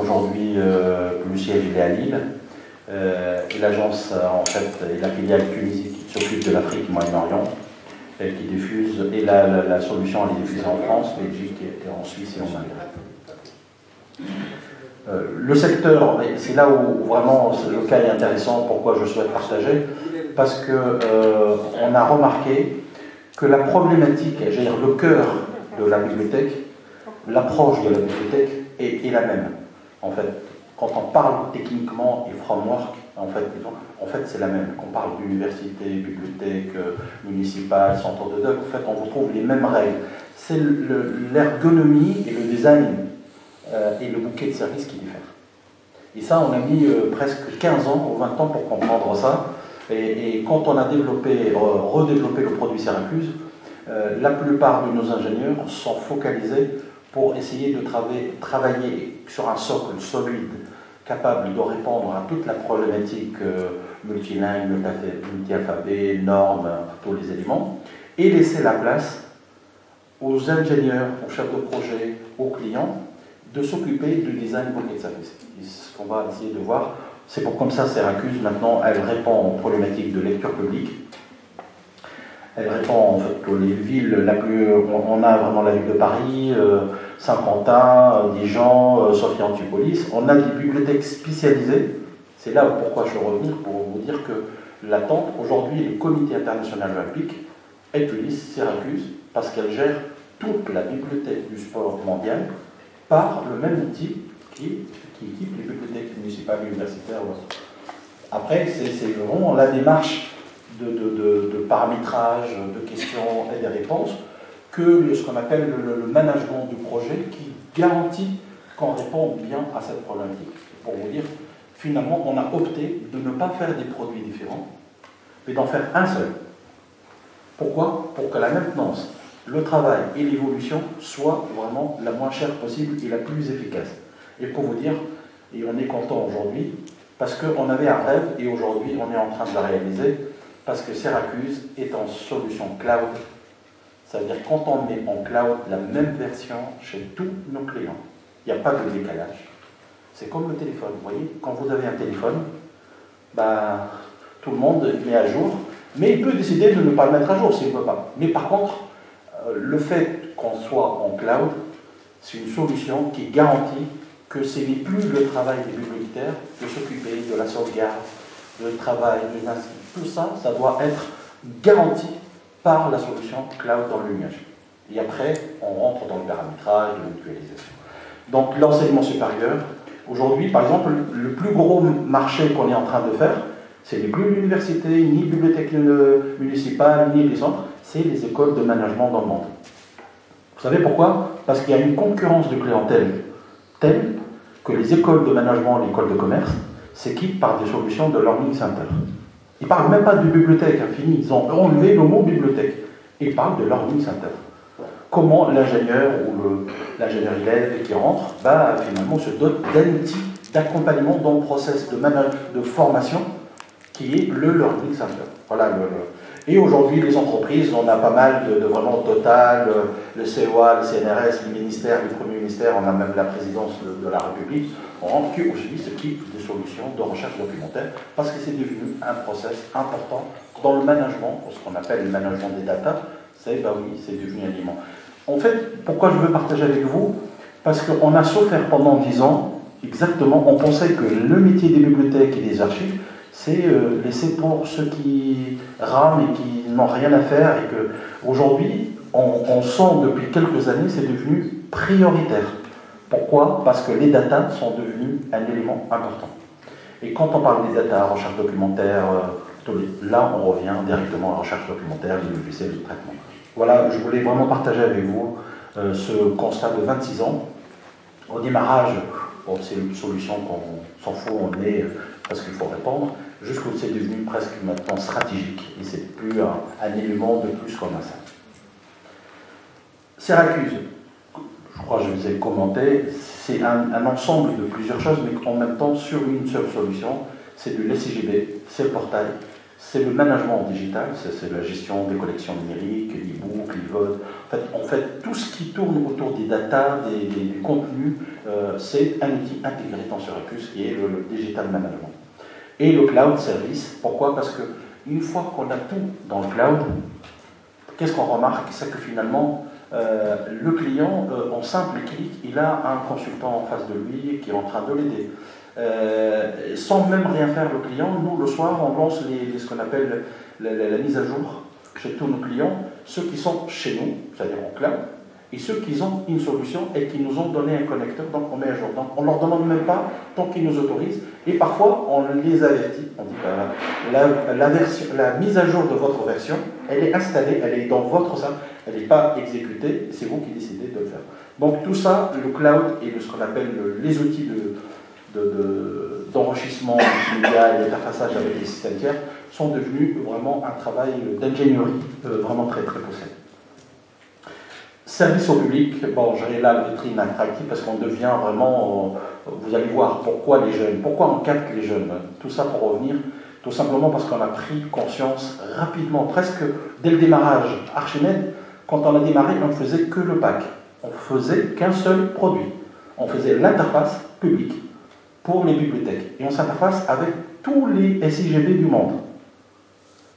aujourd'hui, le siège il est à Lille. Et l'agence, en fait, est la filiale Tunisie qui s'occupe de l'Afrique, Moyen-Orient, qui diffuse, et la solution elle est diffusée en France, Belgique, et en Suisse et en Angleterre. Le secteur, c'est là où vraiment le cas est intéressant, pourquoi je souhaite partager, parce qu'on a remarqué que la problématique, j'allais dire le cœur de la bibliothèque, l'approche de la bibliothèque est la même. En fait, quand on parle techniquement et framework, en fait c'est la même. Qu'on parle d'université, bibliothèque municipale, centre de doc, en fait on retrouve les mêmes règles. C'est l'ergonomie et le design et le bouquet de services qui diffèrent. Et ça, on a mis presque 15 ans ou 20 ans pour comprendre ça. Et quand on a redéveloppé le produit Syracuse, la plupart de nos ingénieurs sont focalisés pour essayer de travailler sur un socle solide, capable de répondre à toute la problématique multilingue, multi-alphabet, normes, tous les éléments, et laisser la place aux ingénieurs, aux chefs de projet, aux clients, de s'occuper du design bouquet de services. Ce qu'on va essayer de voir, c'est pour comme ça Syracuse, maintenant, elle répond aux problématiques de lecture publique. Elle répond en fait que les villes la plus... On a vraiment la ville de Paris, Saint-Quentin, Dijon, Sophia Antipolis. On a des bibliothèques spécialisées. C'est là pourquoi je veux revenir, pour vous dire que l'attente, aujourd'hui, le Comité international olympique utilise Syracuse parce qu'elle gère toute la bibliothèque du sport mondial par le même outil qui équipe les bibliothèques municipales, universitaires ou autres. Après, c'est vraiment la démarche de paramétrage, de questions et des réponses que ce qu'on appelle le management du projet qui garantit qu'on répond bien à cette problématique. Pour vous dire, finalement, on a opté de ne pas faire des produits différents, mais d'en faire un seul. Pourquoi? Pour que la maintenance, le travail et l'évolution soient vraiment la moins chère possible et la plus efficace. Et pour vous dire, et on est content aujourd'hui, parce qu'on avait un rêve et aujourd'hui on est en train de le réaliser, parce que Syracuse est en solution cloud. Ça veut dire quand on met en cloud la même version chez tous nos clients, il n'y a pas de décalage. C'est comme le téléphone. Vous voyez, quand vous avez un téléphone, tout le monde met à jour, mais il peut décider de ne pas le mettre à jour s'il ne veut pas. Mais par contre, le fait qu'on soit en cloud, c'est une solution qui garantit que ce n'est plus le travail des bibliothécaires de s'occuper de la sauvegarde, le travail, tout ça, ça doit être garanti par la solution cloud dans le nuage. Et après, on rentre dans le paramétrage, la mutualisation. Donc l'enseignement supérieur, aujourd'hui, par exemple, le plus gros marché qu'on est en train de faire, c'est ni plus l'université, ni bibliothèque municipale, ni les centres, c'est les écoles de management dans le monde. Vous savez pourquoi? Parce qu'il y a une concurrence de clientèle telle que les écoles de management, les écoles de commerce, s'équipent par des solutions de learning center. Ils ne parlent même pas de bibliothèque infinie, ils ont enlevé le mot bibliothèque. Ils parlent de learning center. Comment l'ingénieur ou l'ingénieur élève qui rentre finalement se dote d'un outil d'accompagnement dans le process de formation qui est le learning center. Voilà Et aujourd'hui, les entreprises, on a pas mal de vraiment Total, le CEA, le CNRS, le ministère, le Premier ministère, on a même la présidence de la République, qui aujourd'hui s'équipe des solutions de recherche documentaire parce que c'est devenu un process important dans le management, ce qu'on appelle le management des data, c'est devenu un élément. En fait, pourquoi je veux partager avec vous? Parce qu'on a souffert pendant 10 ans, exactement, on pensait que le métier des bibliothèques et des archives, c'est laissé pour ceux qui rament et qui n'ont rien à faire et qu'aujourd'hui, on sent depuis quelques années, c'est devenu prioritaire. Pourquoi? Parce que les datas sont devenus un élément important. Et quand on parle des datas, recherche documentaire, là on revient directement à la recherche documentaire, les logiciels de traitement. Voilà, je voulais vraiment partager avec vous ce constat de 26 ans. Au démarrage, c'est une solution qu'on s'en fout, on est parce qu'il faut répondre, jusqu'où c'est devenu presque maintenant stratégique, et c'est plus un élément de plus comme ça. Syracuse, je crois que je vous ai commenté, c'est un ensemble de plusieurs choses, mais en même temps sur une seule solution, c'est de l'SIGB, c'est le portail, c'est le management digital, c'est la gestion des collections numériques, l'e-book, l'e-vote. En fait, tout ce qui tourne autour des data, du contenu, c'est un outil intégré dans Syracuse qui est le digital management. Et le cloud service, pourquoi? Parce qu'une fois qu'on a tout dans le cloud, qu'est-ce qu'on remarque? C'est que finalement, le client, en simple clic, il a un consultant en face de lui qui est en train de l'aider. Sans même rien faire le client, nous, le soir, on lance ce qu'on appelle la mise à jour chez tous nos clients, ceux qui sont chez nous, c'est-à-dire en cloud, et ceux qui ont une solution et qui nous ont donné un connecteur, donc on met à jour. Donc on ne leur demande même pas tant qu'ils nous autorisent, et parfois on les avertit, on dit la mise à jour de votre version, elle est installée, elle est dans votre salle, elle n'est pas exécutée, c'est vous qui décidez de le faire. Donc tout ça, le cloud et ce qu'on appelle les outils d'enrichissement multimédia et d'interfaçage avec les systèmes tiers sont devenus vraiment un travail d'ingénierie vraiment très très poussé. Service au public, bon, j'ai là la vitrine attractive parce qu'on devient vraiment, vous allez voir pourquoi les jeunes, pourquoi on capte les jeunes, tout ça pour revenir, tout simplement parce qu'on a pris conscience rapidement, presque dès le démarrage. Archimède, quand on a démarré, on ne faisait que le pack, on faisait qu'un seul produit, on faisait l'interface publique pour les bibliothèques. Et on s'interface avec tous les SIGB du monde.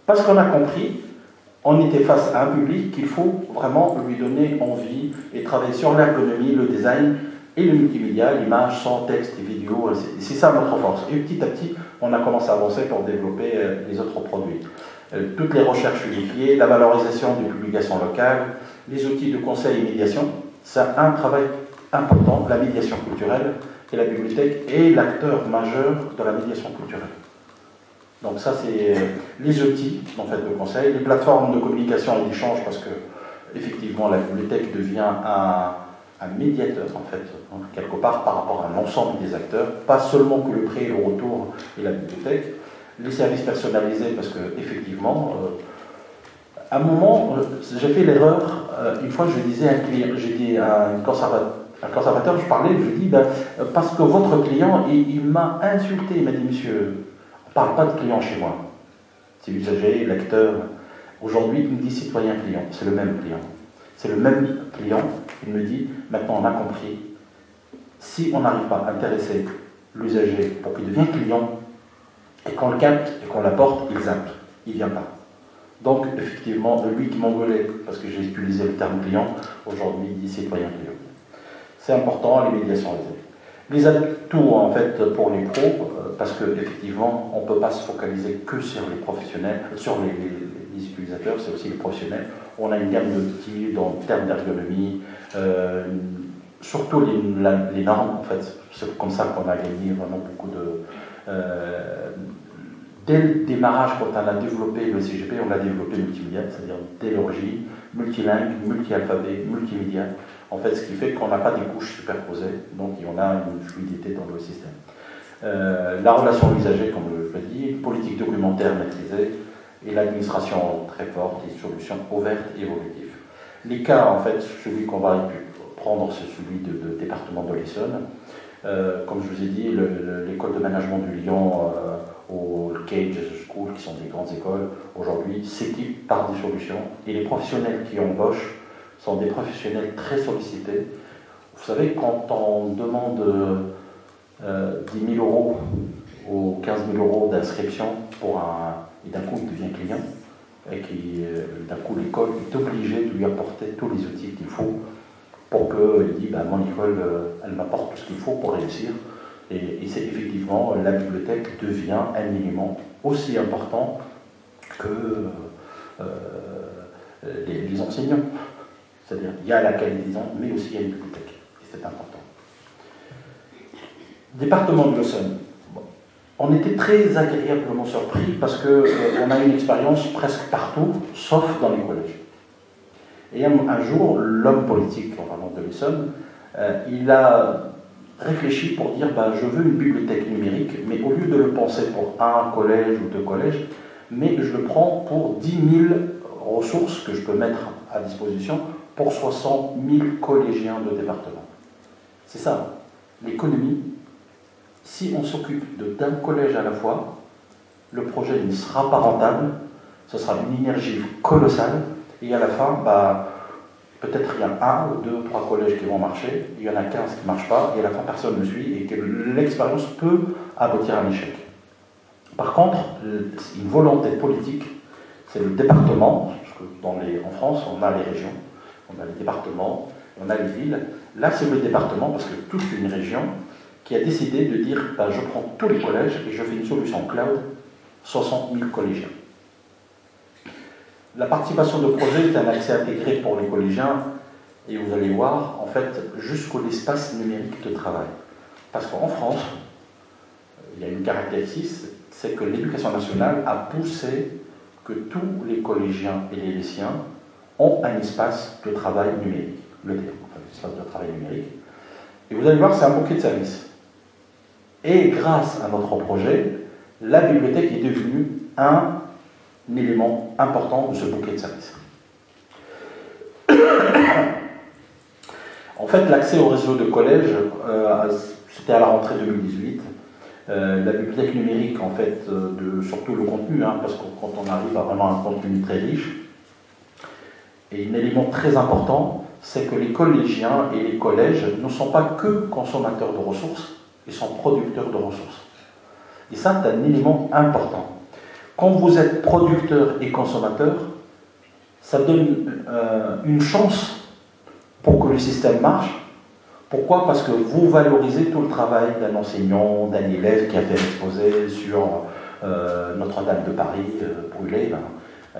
Parce qu'on a compris, on était face à un public qu'il faut vraiment lui donner envie et travailler sur l'ergonomie, le design et le multimédia, l'image, son texte et vidéo. C'est ça notre force. Et petit à petit, on a commencé à avancer pour développer les autres produits. Toutes les recherches unifiées, la valorisation des publications locales, les outils de conseil et médiation, c'est un travail important, la médiation culturelle. Et la bibliothèque est l'acteur majeur de la médiation culturelle. Donc ça, c'est les outils en fait, de conseil, les plateformes de communication et d'échange, parce que effectivement, la bibliothèque devient un médiateur, en fait, quelque part, par rapport à l'ensemble des acteurs, pas seulement que le prêt et le retour et la bibliothèque, les services personnalisés, parce que effectivement, à un moment, j'ai fait l'erreur, une fois je disais à un client, j'ai dit à un conservateur, je parlais, je dis, parce que votre client, il m'a insulté, il m'a dit, monsieur, on ne parle pas de client chez moi. C'est usager, lecteur. Aujourd'hui, il me dit citoyen-client, c'est le même client. C'est le même client, il me dit, maintenant on a compris, si on n'arrive pas à intéresser l'usager pour qu'il devienne client, et qu'on le capte et qu'on l'apporte, il zappe, il ne vient pas. Donc, effectivement, lui qui m'engueulait, parce que j'ai utilisé le terme client, aujourd'hui il dit citoyen-client. C'est important, les médiations les atouts en fait pour les pros, parce qu'effectivement, on ne peut pas se focaliser que sur les professionnels, sur les utilisateurs, c'est aussi les professionnels. On a une gamme d'outils en termes d'ergonomie, surtout les normes, en fait. C'est comme ça qu'on a gagné vraiment beaucoup de... dès le démarrage, quand on a développé le CGP, on a développé multimédia, c'est-à-dire dès l'origine, multilingue, multi-alphabet, multimédia. En fait, ce qui fait qu'on n'a pas des couches superposées, donc on a une fluidité dans le système. La relation à l'usager, comme je l'ai dit, politique documentaire maîtrisée, et l'administration très forte, et solutions ouvertes et évolutives. Les cas, en fait, celui qu'on va prendre, c'est celui de département de l'Essonne. Comme je vous ai dit, l'école de management du Lyon, au Cage School, qui sont des grandes écoles, aujourd'hui s'équipent par des solutions, et les professionnels qui embauchent sont des professionnels très sollicités. Vous savez, quand on demande 10 000 euros ou 15 000 euros d'inscription et d'un coup il devient client, et d'un coup l'école est obligée de lui apporter tous les outils qu'il faut pour qu'il dise mon école, elle m'apporte tout ce qu'il faut pour réussir. Et c'est effectivement, la bibliothèque devient un élément aussi important que les enseignants. C'est-à-dire qu'il y a la qualité des enseignants, mais aussi il y a une bibliothèque. Et c'est important. Département de l'Essonne. Bon. On était très agréablement surpris parce qu'on a une expérience presque partout, sauf dans les collèges. Et un jour, l'homme politique de l'Essonne, il a réfléchi pour dire je veux une bibliothèque numérique, mais au lieu de le penser pour un collège ou deux collèges, mais je le prends pour 10 000 ressources que je peux mettre à disposition pour 60 000 collégiens de département. C'est ça, l'économie. Si on s'occupe d'un collège à la fois, le projet ne sera pas rentable, ce sera une énergie colossale, et à la fin, peut-être il y a 1, 2, 3 collèges qui vont marcher, il y en a 15 qui ne marchent pas, et à la fin personne ne suit, et que l'expérience peut aboutir à un échec. Par contre, une volonté politique, c'est le département, parce que en France, on a les régions, on a les départements, on a les villes. Là, c'est le département, parce que toute une région, qui a décidé de dire je prends tous les collèges et je fais une solution cloud, 60 000 collégiens. La participation de projet est un accès intégré pour les collégiens, et vous allez voir, en fait, jusqu'au espace numérique de travail. Parce qu'en France, il y a une caractéristique, c'est que l'éducation nationale a poussé que tous les collégiens et les lycéens ont un espace de travail numérique, l'espace de travail numérique. Et vous allez voir, c'est un bouquet de services. Et grâce à notre projet, la bibliothèque est devenue un élément important de ce bouquet de services. En fait, l'accès au réseau de collèges, c'était à la rentrée 2018. La bibliothèque numérique, en fait, surtout le contenu, parce que quand on arrive à vraiment un contenu très riche, et un élément très important, c'est que les collégiens et les collèges ne sont pas que consommateurs de ressources, ils sont producteurs de ressources. Et ça, c'est un élément important. Quand vous êtes producteur et consommateur, ça donne une chance pour que le système marche. Pourquoi? Parce que vous valorisez tout le travail d'un enseignant, d'un élève qui a fait l'exposé sur Notre-Dame de Paris brûlée.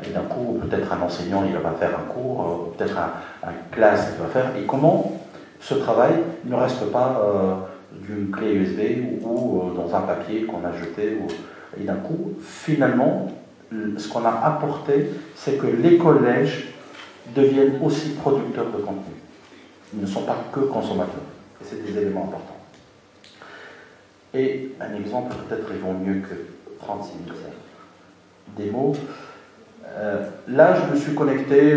Et d'un coup, peut-être un enseignant, il va faire un cours, peut-être un classe, il va faire. Et comment ce travail ne reste pas d'une clé USB ou dans un papier qu'on a jeté. Et d'un coup, finalement, ce qu'on a apporté, c'est que les collèges deviennent aussi producteurs de contenu. Ils ne sont pas que consommateurs. Et c'est des éléments importants. Et un exemple, peut-être ils vont mieux que 36 000 démos. Là, je me suis connecté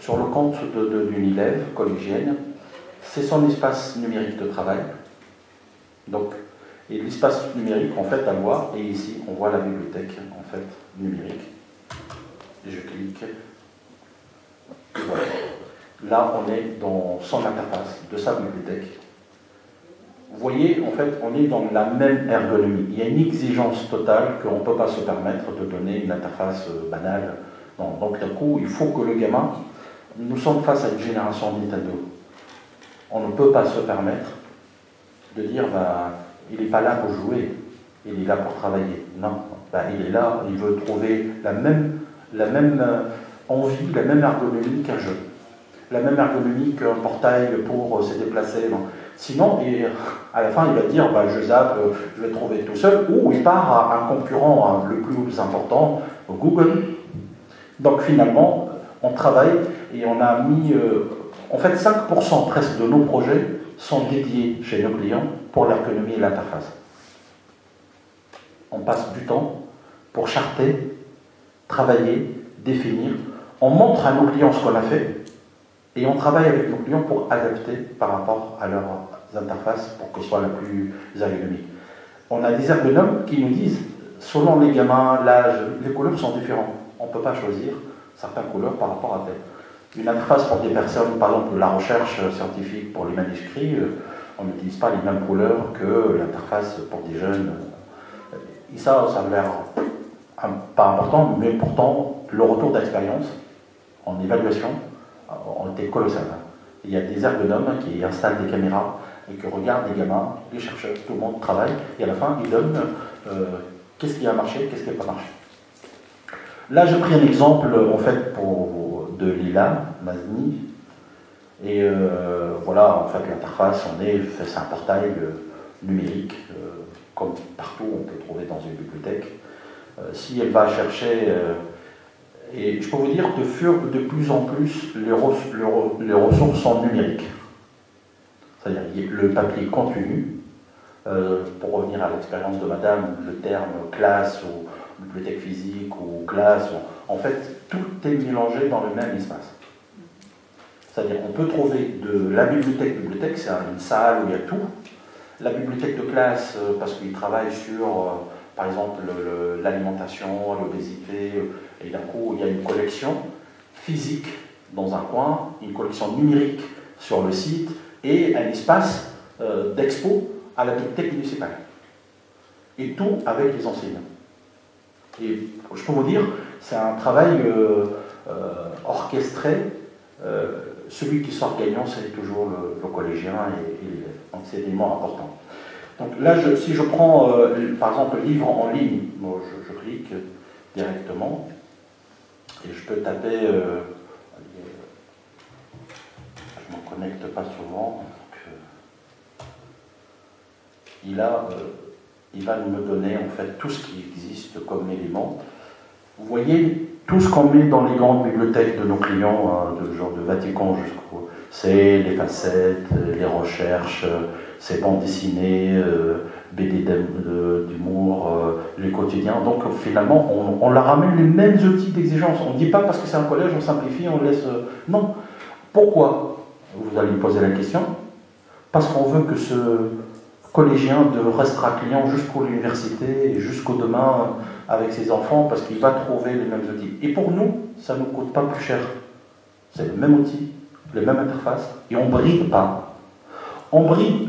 sur le compte d'une élève collégienne. C'est son espace numérique de travail. Donc, et l'espace numérique, en fait, à voir, et ici, on voit la bibliothèque, en fait, numérique. Et je clique. Et voilà. Là, on est dans son interface de sa bibliothèque. Vous voyez, en fait, on est dans la même ergonomie. Il y a une exigence totale qu'on ne peut pas se permettre de donner une interface banale. Non. Donc, d'un coup, il faut que le gamin... Nous sommes face à une génération Nintendo. On ne peut pas se permettre de dire, il n'est pas là pour jouer, il est là pour travailler. Non, il est là, il veut trouver la même envie, la même ergonomie qu'un jeu. La même ergonomie qu'un portail pour se déplacer. Non. Sinon, à la fin, il va dire, je zappe, je vais trouver tout seul, ou il part à un concurrent le plus important, Google. Donc finalement, on travaille et on a mis, en fait, 5% presque de nos projets sont dédiés chez nos clients pour l'ergonomie et l'interface. On passe du temps pour charter, travailler, définir. On montre à nos clients ce qu'on a fait et on travaille avec nos clients pour adapter par rapport à leurs interfaces pour que ce soit la plus ergonomique. On a des ergonomes qui nous disent, selon les gamins, l'âge, les couleurs sont différentes. On ne peut pas choisir certaines couleurs par rapport à telle. Une interface pour des personnes, par exemple la recherche scientifique pour les manuscrits, on n'utilise pas les mêmes couleurs que l'interface pour des jeunes. Et ça a l'air pas important, mais pourtant, le retour d'expérience en évaluation ont été colossal. Il y a des ergonomes qui installent des caméras et qui regardent les gamins, les chercheurs, tout le monde travaille, et à la fin, ils donnent qu'est-ce qui a marché, qu'est-ce qui n'a pas marché. Là, j'ai pris un exemple, en fait, de Lila Mazni. Et voilà, en fait, l'interface, c'est un portail numérique, comme partout on peut trouver dans une bibliothèque. Si elle va chercher, et je peux vous dire de plus en plus, les ressources sont numériques. C'est-à-dire, le papier continu, pour revenir à l'expérience de madame, le terme classe ou bibliothèque physique ou classe, en fait, tout est mélangé dans le même espace. C'est-à-dire, on peut trouver de la bibliothèque, c'est une salle où il y a tout. La bibliothèque de classe, parce qu'ils travaillent sur, par exemple l'alimentation, l'obésité, et d'un coup il y a une collection physique dans un coin, une collection numérique sur le site et un espace d'expo à la bibliothèque municipale. Et tout avec les enseignants. Et je peux vous dire, c'est un travail orchestré. Celui qui sort gagnant, c'est toujours le collégien et l'élève. Donc c'est élément important. Donc là, si je prends par exemple le livre en ligne, bon, je clique directement et je peux taper. Je ne me connecte pas souvent. Donc, il va me donner en fait tout ce qui existe comme élément. Vous voyez tout ce qu'on met dans les grandes bibliothèques de nos clients, de genre de Vatican jusqu'au... C'est les facettes, les recherches, ces bandes dessinées, BD d'humour, les quotidiens. Donc finalement, on leur ramène les mêmes outils d'exigence. On ne dit pas parce que c'est un collège, on simplifie, on laisse... Non. Pourquoi? Vous allez me poser la question. Parce qu'on veut que ce collégien restera client jusqu'à l'université et jusqu'au demain avec ses enfants parce qu'il va trouver les mêmes outils. Et pour nous, ça ne nous coûte pas plus cher. C'est le même outil, les mêmes interfaces, et on ne bride pas. On bride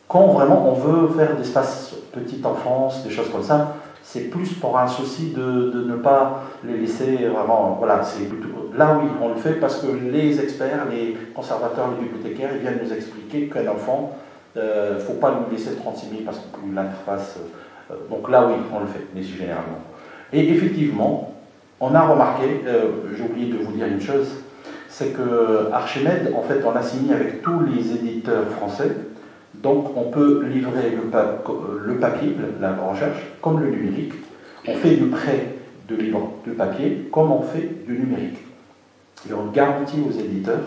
quand vraiment on veut faire des espaces petite enfance, des choses comme ça, c'est plus pour un souci de ne pas les laisser vraiment... Voilà, c'est plutôt... Là oui, on le fait parce que les experts, les conservateurs, les bibliothécaires, ils viennent nous expliquer qu'un enfant, il ne faut pas lui laisser 36 000 parce que l'interface... donc là oui, on le fait, mais généralement. Et effectivement, on a remarqué, j'ai oublié de vous dire une chose, c'est que Archimède, en fait, on a signé avec tous les éditeurs français, donc on peut livrer le papier, la recherche, comme le numérique. On fait du prêt de livres de papier, comme on fait du numérique. Et on garantit aux éditeurs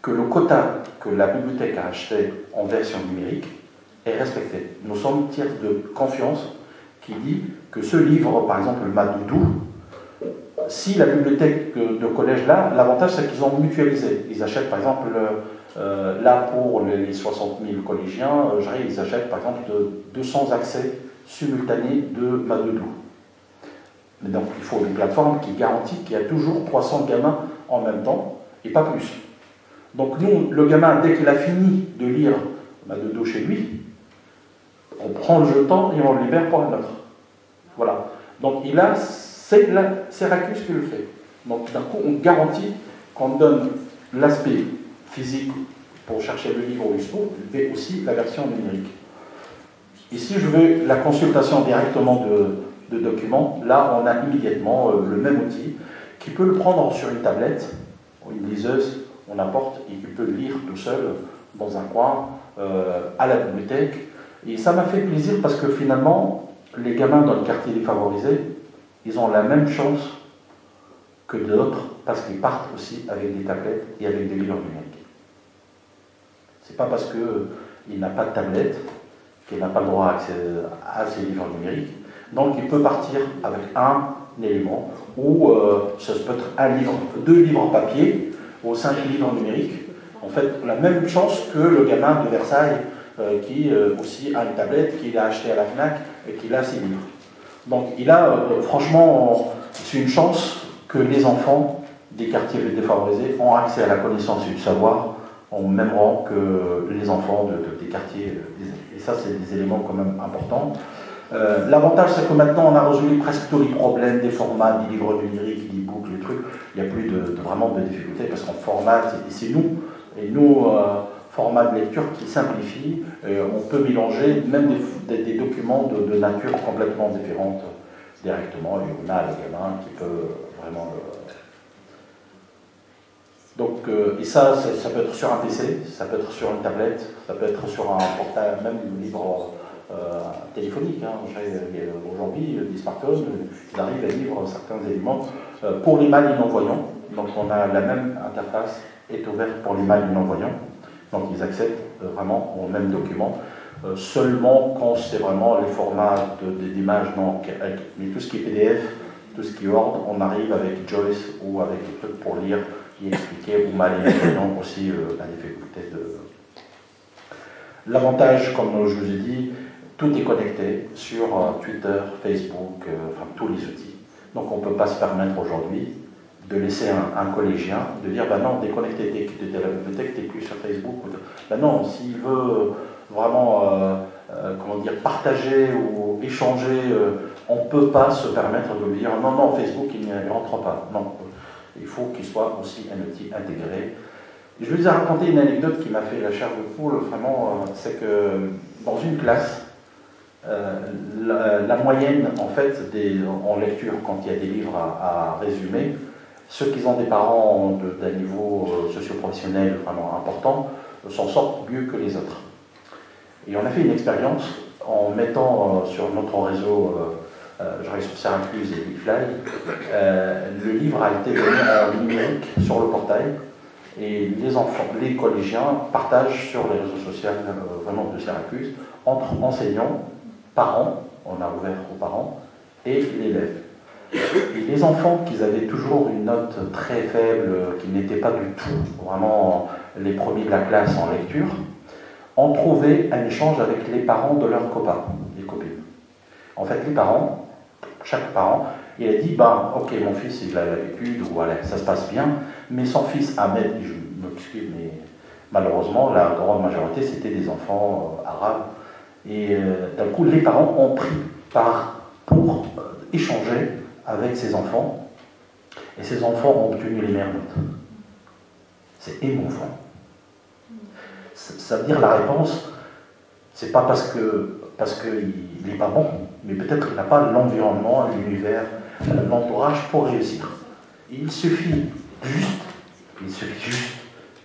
que le quota que la bibliothèque a acheté en version numérique est respecté. Nous sommes tiers de confiance qui dit que ce livre, par exemple le Madoudou, si la bibliothèque de collège là, l'avantage c'est qu'ils ont mutualisé. Ils achètent par exemple, là pour les 60 000 collégiens, ils achètent par exemple 200 accès simultanés de Madoudou. Mais donc il faut une plateforme qui garantit qu'il y a toujours 300 gamins en même temps et pas plus. Donc nous, le gamin, dès qu'il a fini de lire Madoudou chez lui, on prend le jeton et on le libère pour un autre. Voilà. Donc c'est Syracuse qui le fait. Donc d'un coup, on garantit qu'on donne l'aspect physique pour chercher le livre au USPO, mais aussi la version numérique. Et si je veux la consultation directement de documents, là on a immédiatement le même outil qui peut le prendre sur une tablette, une liseuse, on apporte et il peut le lire tout seul dans un coin à la bibliothèque. Et ça m'a fait plaisir parce que finalement, les gamins dans le quartier défavorisé, ils ont la même chance que d'autres parce qu'ils partent aussi avec des tablettes et avec des livres numériques. C'est pas parce qu'il n'a pas de tablette qu'il n'a pas le droit à ces livres numériques. Donc il peut partir avec un élément ou ça peut être un livre, 2 livres en papier ou 5 livres numériques. En fait, la même chance que le gamin de Versailles qui aussi a une tablette qu'il a achetée à la FNAC et qu'il a ses livres. Donc il a, franchement, c'est une chance que les enfants des quartiers défavorisés ont accès à la connaissance et du savoir en même rang que les enfants des quartiers aisés. Et ça, c'est des éléments quand même importants. L'avantage, c'est que maintenant, on a résolu presque tous les problèmes des formats, des livres numériques, des e-books, les trucs. Il n'y a plus vraiment de difficultés parce qu'on formate, et c'est nous. Et nous, format de lecture qui simplifie, on peut mélanger même des documents de nature complètement différente directement, et on a le gamin qui peut vraiment... Donc, et ça peut être sur un PC, ça peut être sur une tablette, ça peut être sur un portable, même un livre téléphonique. Hein. Aujourd'hui, les smartphones, ils arrivent à lire certains éléments. Pour les mâles et non-voyants, donc on a la même interface est ouverte pour les mâles et non-voyants. Donc ils acceptent vraiment au même document, seulement quand c'est vraiment les formats d'images non. Mais tout ce qui est PDF, tout ce qui est Word, on arrive avec Joyce ou avec des trucs pour lire et expliquer ou mal et aussi la difficulté de... L'avantage, comme je vous ai dit, tout est connecté sur Twitter, Facebook, enfin tous les outils. Donc on ne peut pas se permettre aujourd'hui de laisser un collégien de dire bah non, déconnecté de la bibliothèque, t'es plus sur Facebook. Ben non, s'il veut vraiment comment dire, partager ou échanger, on ne peut pas se permettre de lui dire non, non, Facebook il n'y rentre pas. Non, il faut qu'il soit aussi un outil intégré. Et je vais vous raconter une anecdote qui m'a fait la chair de poule, vraiment, c'est que dans une classe, la moyenne en fait en lecture, quand il y a des livres à résumer, ceux qui ont des parents d'un niveau socio-professionnel vraiment important s'en sortent mieux que les autres. Et on a fait une expérience en mettant sur notre réseau, je regarde sur Syracuse et Bigfly, le livre a été donné en numérique sur le portail et les enfants, les collégiens partagent sur les réseaux sociaux vraiment de Syracuse entre enseignants, parents, on a ouvert aux parents, et l'élève. Et les enfants qui avaient toujours une note très faible, qui n'étaient pas du tout vraiment les premiers de la classe en lecture, ont trouvé un échange avec les parents de leurs copains, des copines. En fait, les parents, chaque parent, il a dit, ben, ok, mon fils, il a l'habitude, voilà, ça se passe bien, mais son fils Ahmed, je m'excuse, mais malheureusement, la grande majorité, c'était des enfants arabes. Et d'un coup, les parents ont pris part pour échanger avec ces enfants, et ces enfants ont obtenu les meilleures notes. C'est émouvant. Ça veut dire la réponse, c'est pas parce qu'il n'est pas bon, mais peut-être qu'il n'a pas l'environnement, l'univers, l'entourage pour réussir. Il suffit juste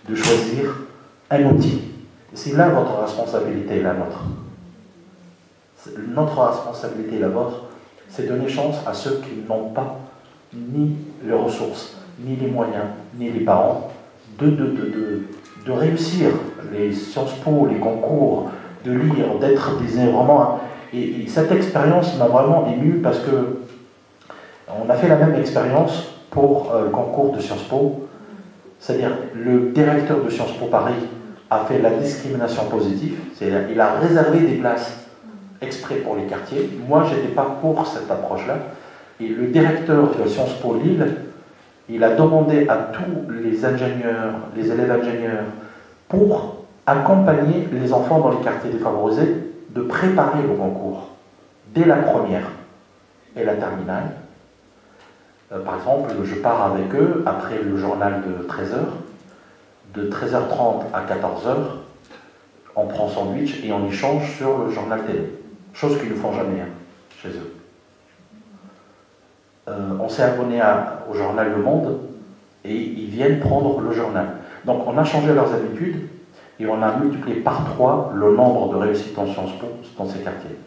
de choisir un outil. C'est là votre responsabilité, la nôtre. Notre responsabilité, la vôtre, c'est donner chance à ceux qui n'ont pas ni les ressources, ni les moyens, ni les parents, de réussir les Sciences Po, les concours, de lire, d'être vraiment... Et cette expérience m'a vraiment ému parce que on a fait la même expérience pour le concours de Sciences Po. C'est-à-dire, le directeur de Sciences Po Paris a fait la discrimination positive, c'est-à-dire il a réservé des places exprès pour les quartiers. Moi, je n'étais pas pour cette approche-là. Et le directeur de Sciences Po Lille, il a demandé à tous les ingénieurs, les élèves ingénieurs, pour accompagner les enfants dans les quartiers défavorisés, de préparer le concours dès la première et la terminale. Par exemple, je pars avec eux après le journal de 13h, de 13h30 à 14h, on prend sandwich et on échange sur le journal télé. Chose qu'ils ne font jamais chez eux. On s'est abonné au journal Le Monde et ils viennent prendre le journal. Donc on a changé leurs habitudes et on a multiplié par 3 le nombre de réussites en Sciences Po dans ces quartiers.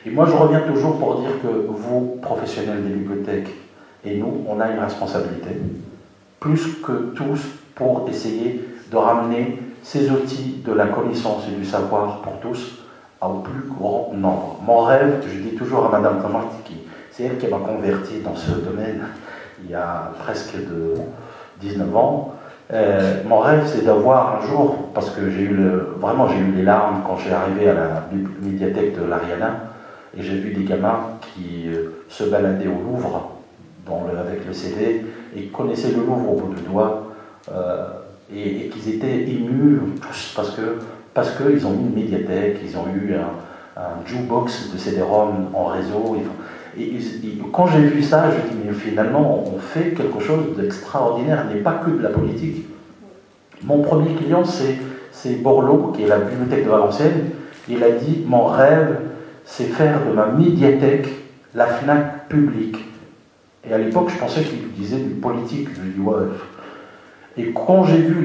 Et moi je reviens toujours pour dire que vous, professionnels des bibliothèques, et nous, on a une responsabilité, plus que tous, pour essayer de ramener ces outils de la connaissance et du savoir pour tous au plus grand nombre. Mon rêve, je dis toujours à Madame Tamart, c'est elle qui m'a converti dans ce domaine il y a presque 19 ans. Mon rêve, c'est d'avoir un jour, parce que j'ai eu les larmes quand j'ai arrivé à la médiathèque de l'Ariana, et j'ai vu des gamins qui se baladaient au Louvre avec le CD et connaissaient le Louvre au bout du doigt, et qu'ils étaient émus tous parce qu'ils ont eu une médiathèque, ils ont eu un jukebox de CD-ROM en réseau. Et quand j'ai vu ça, je dis mais finalement on fait quelque chose d'extraordinaire, n'est pas que de la politique. Mon premier client c'est Borloo, qui est la bibliothèque de Valenciennes. Il a dit mon rêve c'est faire de ma médiathèque la FNAC publique. Et à l'époque je pensais qu'il disait du politique. Je lui dis ouais. Et quand j'ai vu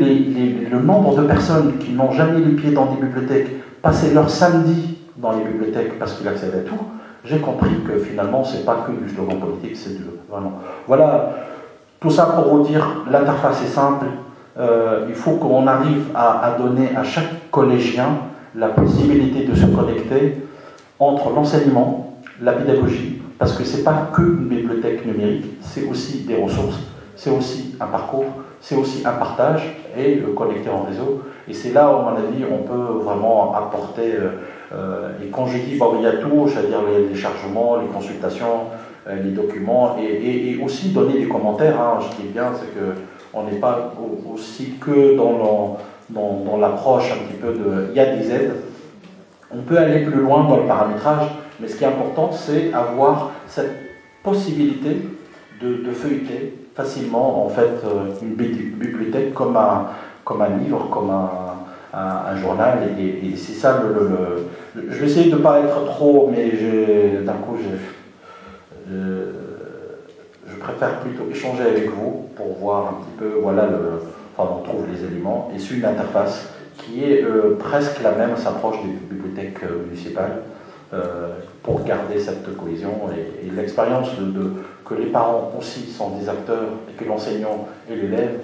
le nombre de personnes qui n'ont jamais les pieds dans des bibliothèques passer leur samedi dans les bibliothèques parce qu'ils accèdent à tout, j'ai compris que finalement, ce n'est pas que du slogan politique, c'est vraiment. Voilà, tout ça pour vous dire, l'interface est simple. Il faut qu'on arrive à donner à chaque collégien la possibilité de se connecter entre l'enseignement, la pédagogie, parce que ce n'est pas que une bibliothèque numérique, c'est aussi des ressources, c'est aussi un parcours, c'est aussi un partage. et le connecter en réseau. Et c'est là où, à mon avis, on peut vraiment apporter, et quand je dis il y a tout, c'est-à-dire les chargements, les consultations, les documents, et aussi donner des commentaires. Hein. Ce qui est bien, c'est qu'on n'est pas aussi que dans l'approche un petit peu de... Il y a des aides, on peut aller plus loin dans le paramétrage, mais ce qui est important, c'est avoir cette possibilité de feuilleter facilement en fait une bibliothèque comme un livre, comme un journal, et c'est ça je vais essayer de ne pas être trop, mais d'un coup je préfère plutôt échanger avec vous pour voir un petit peu, voilà, on trouve les éléments, et sur une interface qui est presque la même, s'approche des bibliothèques municipales, pour garder cette cohésion et l'expérience que les parents aussi sont des acteurs et que l'enseignant est l'élève.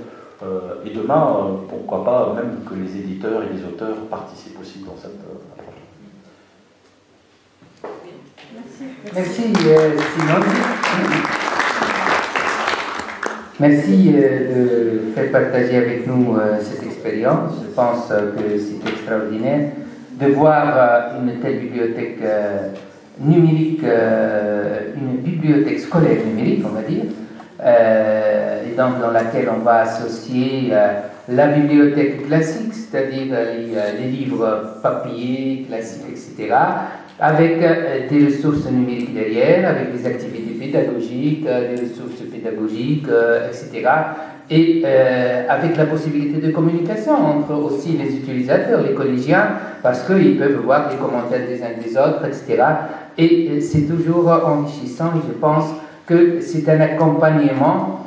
Et demain, pourquoi pas même que les éditeurs et les auteurs participent aussi dans cette approche. Merci Simone. Merci de faire partager avec nous cette expérience. Je pense que c'est extraordinaire de voir une telle bibliothèque numérique, une bibliothèque scolaire numérique, on va dire, et donc dans laquelle on va associer la bibliothèque classique, c'est-à-dire les livres papier, classiques, etc., avec des ressources numériques derrière, avec des activités pédagogiques, des ressources pédagogiques, etc., et avec la possibilité de communication entre aussi les utilisateurs, les collégiens, parce qu'ils peuvent voir les commentaires des uns des autres, etc. Et c'est toujours enrichissant, et je pense que c'est un accompagnement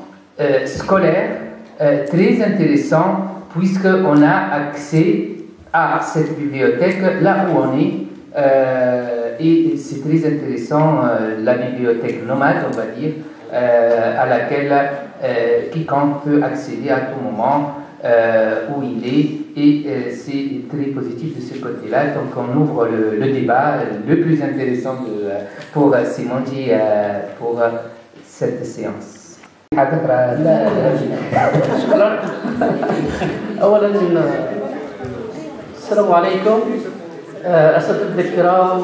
scolaire très intéressant, puisqu'on a accès à cette bibliothèque là où on est, et c'est très intéressant, la bibliothèque nomade, on va dire, à laquelle quiconque peut accéder à tout moment où il est, et c'est très positif de ce côté-là. Donc on ouvre le débat le plus intéressant pour Simonji pour cette séance. شكرا. اولا السلام عليكم اساتذتي الكرام،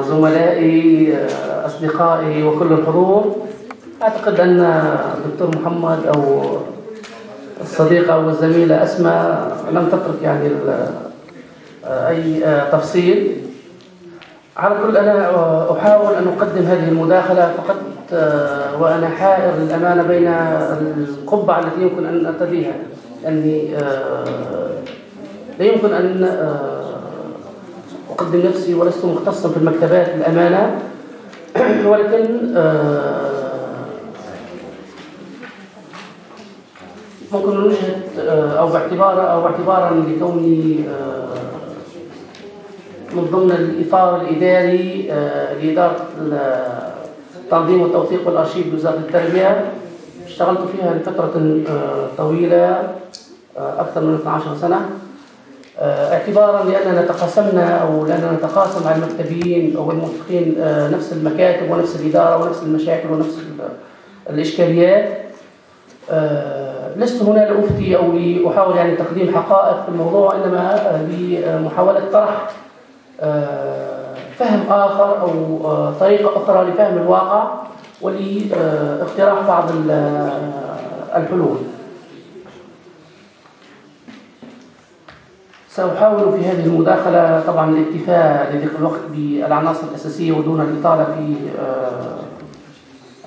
زملائي، اصدقائي وكل الحضور. اعتقد ان الدكتور محمد او الصديقه او الزميله اسماء لم تترك يعني اي تفصيل. على كل أنا أحاول أن أقدم هذه المداخلة فقط وأنا حائر للأمانة بين القبعة التي يمكن أن أرتديها، لأني لا يمكن أن أقدم نفسي ولست مختصا في المكتبات للأمانة، ولكن ممكن من وجهة أو باعتبارا لكوني من ضمن الإطار الإداري لإدارة التنظيم والتوثيق والأرشيف بوزارة التربية. اشتغلت فيها لفترة طويلة أكثر من 12 سنة، اعتبارا لأننا تقاسمنا أو لأننا نتقاسم على المكتبيين أو الموثقين نفس المكاتب ونفس الإدارة ونفس المشاكل ونفس الإشكاليات. لست هنا لأفتي أو لأحاول يعني تقديم حقائق في الموضوع، إنما لمحاولة طرح فهم آخر أو طريقة أخرى لفهم الواقع ولاقتراح بعض الحلول. سأحاول في هذه المداخلة طبعا الاكتفاء لضيق الوقت بالعناصر الأساسية ودون الإطالة في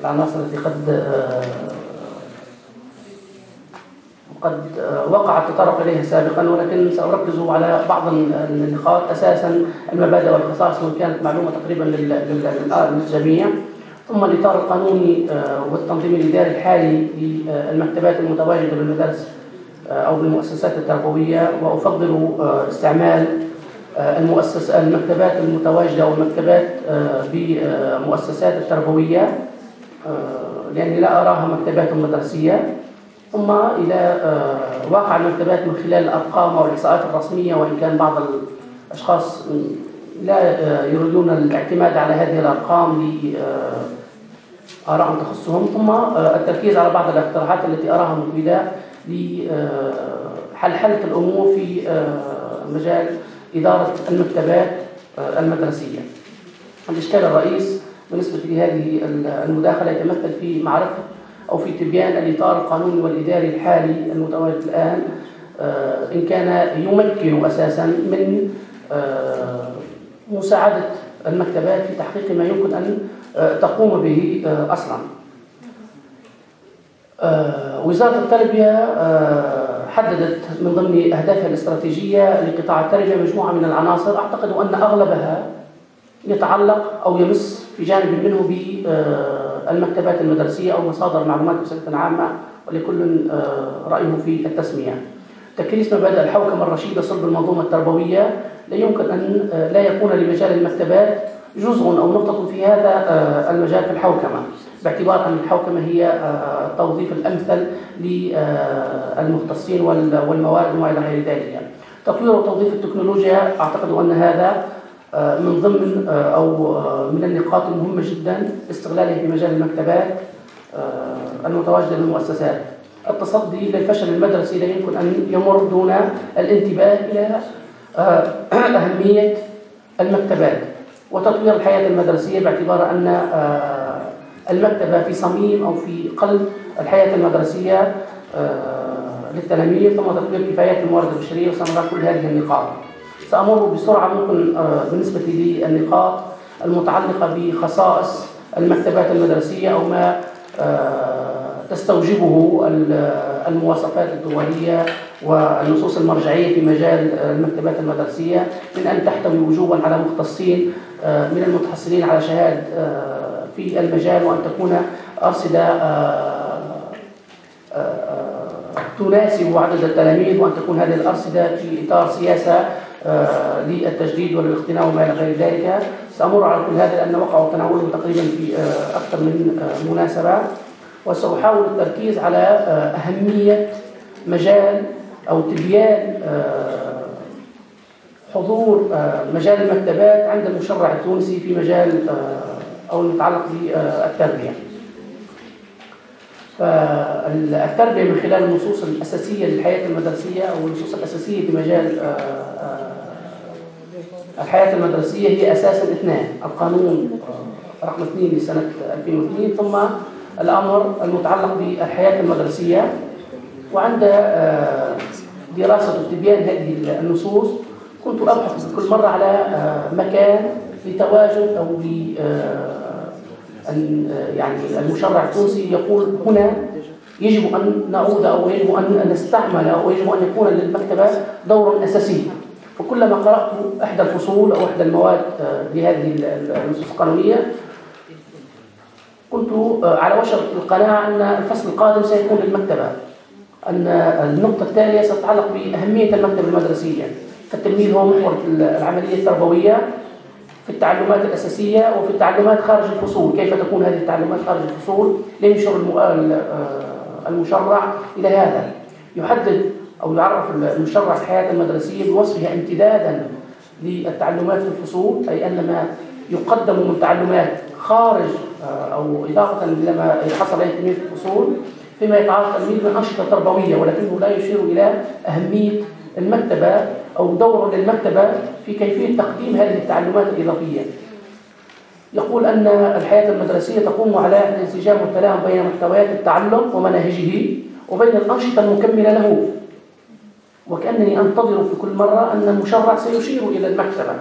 العناصر التي قد وقع التطرق إليها سابقا، ولكن سأركز على بعض النقاط، أساسا المبادئ والخصائص وإن كانت معلومة تقريبا للجميع، ثم الإطار القانوني والتنظيم الإداري الحالي للمكتبات المتواجدة بالمدارس أو بالمؤسسات التربوية، وأفضل استعمال المكتبات المتواجدة أو المكتبات بمؤسسات التربوية، لأني لا أراها مكتبات مدرسية. ثم إلى واقع المكتبات من خلال الأرقام أو الإحصاءات الرسمية، وإن كان بعض الأشخاص لا يريدون الاعتماد على هذه الأرقام لآراء تخصهم. ثم التركيز على بعض الاقتراحات التي أراها مفيدة حلحلة الأمور في مجال إدارة المكتبات المدرسية. الإشكال الرئيس بالنسبة لهذه المداخلة يتمثل في معرفة أو في تبيان الإطار القانوني والإداري الحالي المتواجد الآن، إن كان يمكن أساسا من مساعدة المكتبات في تحقيق ما يمكن أن تقوم به أصلا. وزارة التربية حددت من ضمن أهدافها الاستراتيجية لقطاع التربية مجموعة من العناصر أعتقد أن أغلبها يتعلق أو يمس في جانب منه بالمكتبات المدرسية أو مصادر المعلومات بصفة عامة، ولكل رأيه في التسمية. تكريس مبادئ الحوكمة الرشيدة صلب المنظومة التربوية، لا يمكن أن لا يكون لمجال المكتبات جزء أو نقطة في هذا المجال في الحوكمة، باعتبار أن الحوكمة هي التوظيف الأمثل للمختصين والموارد وما إلى غير ذلك. تطوير وتوظيف التكنولوجيا أعتقد أن هذا من ضمن أو من النقاط المهمة جدا استغلالها في مجال المكتبات المتواجدة للمؤسسات. التصدي للفشل المدرسي لا يمكن أن يمر دون الانتباه إلى أهمية المكتبات وتطوير الحياة المدرسية، باعتبار أن المكتبة في صميم أو في قلب الحياة المدرسية للتلاميذ، ثم تطوير كفايات الموارد البشرية، وسنرى كل هذه النقاط. سأمر بسرعة ممكن بالنسبة للنقاط المتعلقة بخصائص المكتبات المدرسية أو ما تستوجبه المواصفات الدولية والنصوص المرجعية في مجال المكتبات المدرسية، من أن تحتوي وجوبا على مختصين من المتحصلين على شهادة في المجال، وأن تكون أرصدة تناسب عدد التلاميذ، وأن تكون هذه الأرصدة في إطار سياسة للتجديد والاقتناء وما إلى غير ذلك. سأمر على كل هذا لأن وقع تناوله تقريبا في أكثر من مناسبة، وسأحاول التركيز على أهمية مجال أو تبيان حضور مجال المكتبات عند المشرع التونسي في مجال أو المتعلق بالتربية. فالتربية من خلال النصوص الأساسية للحياة المدرسية أو النصوص الأساسية في مجال الحياة المدرسية هي أساسا اثنان: القانون رقم 2 لسنة 2002، ثم الأمر المتعلق بالحياة المدرسية. وعند دراسة وتبيان هذه النصوص كنت أبحث كل مرة على مكان لتواجد أو يعني المشرع التونسي يقول هنا يجب أن نعود أو يجب أن نستعمل أو يجب أن يكون للمكتبة دور أساسي. فكلما قرأت إحدى الفصول أو إحدى المواد لهذه النصوص القانونية كنت على وشك القناعة أن الفصل القادم سيكون للمكتبة، أن النقطة التالية ستتعلق بأهمية المكتبة المدرسية. فالتلميذ هو محور العملية التربوية في التعلمات الأساسية وفي التعلمات خارج الفصول. كيف تكون هذه التعلمات خارج الفصول؟ لينشر المشرع إلى هذا، يحدد أو يعرف المشرع الحياة المدرسية بوصفها امتدادا للتعلمات في الفصول، أي أن ما يقدم من تعلمات خارج أو إضافة لما يحصل عليه التلميذ في الفصول فيما يتعلق التلميذ من أنشطة تربوية، ولكنه لا يشير إلى أهمية المكتبة أو دور للمكتبة في كيفية تقديم هذه التعلمات الإضافية. يقول أن الحياة المدرسية تقوم على الانسجام والتلاهم بين محتويات التعلم ومناهجه وبين الأنشطة المكملة له، وكأنني أنتظر في كل مرة أن المشرع سيشير إلى المكتبة،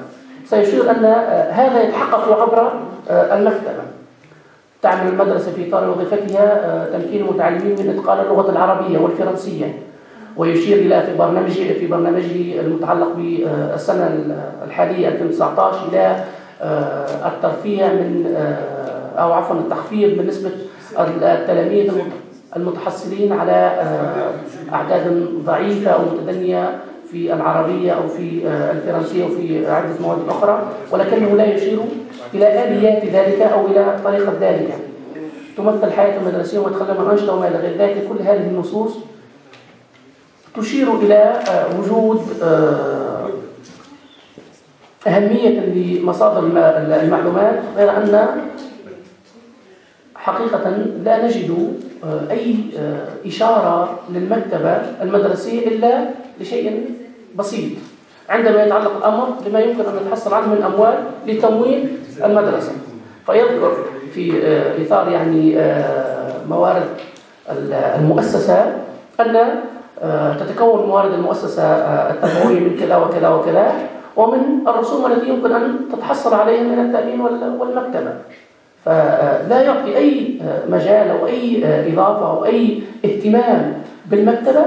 سيشير أن هذا يتحقق عبر المكتبة. تعمل المدرسة في إطار وظيفتها تمكين المتعلمين من إتقان اللغة العربية والفرنسية، ويشير إلى في برنامجه المتعلق بالسنة الحالية 2019 إلى الترفيه من أو عفوا التخفيض من نسبة التلاميذ المتحصلين على أعداد ضعيفة أو متدنية في العربية أو في الفرنسية وفي عدة مواد أخرى، ولكنه لا يشير إلى آليات ذلك أو إلى طريقة ذلك. تمثل الحياة المدرسية وتخلى من أنشطة وما إلى غير ذلك. كل هذه النصوص تشير إلى وجود أهمية لمصادر المعلومات، غير أن حقيقة لا نجد أي إشارة للمكتبة المدرسية إلا لشيء بسيط عندما يتعلق الأمر بما يمكن أن نتحصل عنه من أموال لتمويل المدرسة. فيذكر في إطار يعني موارد المؤسسة أن تتكون موارد المؤسسة التربوية من كذا وكذا وكذا، ومن الرسوم التي يمكن أن تتحصل عليها من التأمين والمكتبة. فلا يعطي أي مجال أو أي إضافة أو أي اهتمام بالمكتبة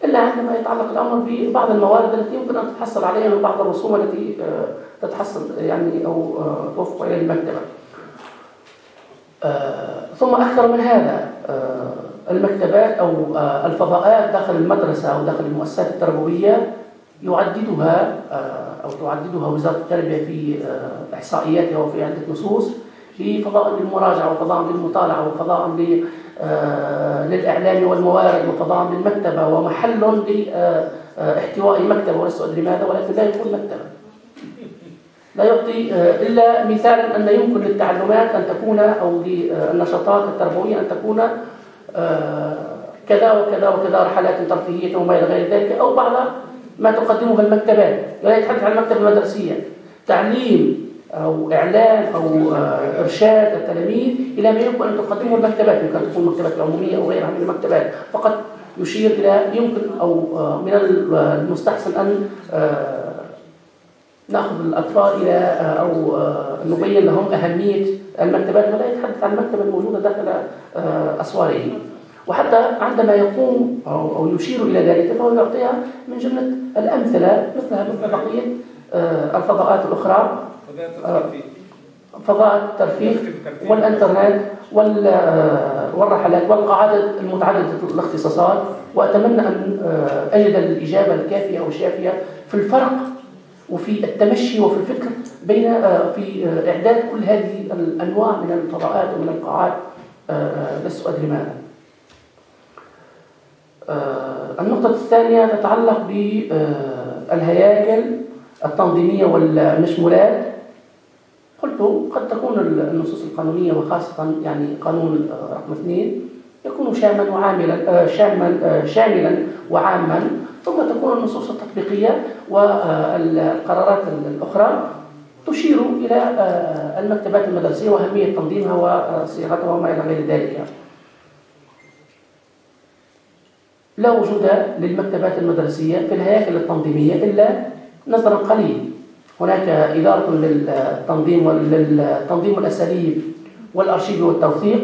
إلا عندما يتعلق الأمر ببعض الموارد التي يمكن أن تتحصل عليها من بعض الرسوم التي تتحصل يعني أو توفق إلى المكتبة. ثم أكثر من هذا، المكتبات أو الفضاءات داخل المدرسة أو داخل المؤسسات التربوية يعددها تعددها وزارة التربية في إحصائياتها وفي عدة نصوص لفضاء للمراجعة وفضاء للمطالعة وفضاء للإعلام والموارد وفضاء للمكتبة ومحل لاحتواء مكتبة ولست أدري ماذا، ولكن لا يكون مكتبة. لا يعطي إلا مثالا أن يمكن للتعلمات أن تكون أو للنشاطات التربوية أن تكون كذا وكذا وكذا، رحلات ترفيهية وما إلى غير ذلك، أو بعض ما تقدمه المكتبات. لا يتحدث عن المكتبة المدرسية، تعليم أو إعلان أو إرشاد التلاميذ إلى ما يمكن أن تقدمه المكتبات، يمكن أن تكون المكتبات العمومية أو غيرها من المكتبات. فقط يشير إلى يمكن أو من المستحسن أن نأخذ الأطفال إلى أو نبين لهم أهمية المكتبات، ولا يتحدث عن المكتبة الموجودة داخل أسواره. وحتى عندما يقوم أو يشير إلى ذلك فهو يعطيها من جملة الأمثلة مثلها مثل بقية الفضاءات الأخرى، فضاء الترفيه والإنترنت والرحلات والقاعدة المتعددة الاختصاصات. وأتمنى أن أجد الإجابة الكافية أو الشافية في الفرق وفي التمشي وفي الفكر بين في إعداد كل هذه الأنواع من الفضاءات ومن القاعات، لست أدري ماذا. النقطة الثانية تتعلق بالهياكل التنظيمية والمشمولات. قلت قد تكون النصوص القانونية وخاصة يعني قانون رقم 2 يكون شاملا وعاما، ثم تكون النصوص التطبيقية والقرارات الأخرى تشير إلى المكتبات المدرسية وأهمية تنظيمها وصياغتها وما إلى غير ذلك. لا وجود للمكتبات المدرسية في الهياكل التنظيمية إلا نظرا قليل. هناك إدارة للتنظيم والأساليب والأرشيف والتوثيق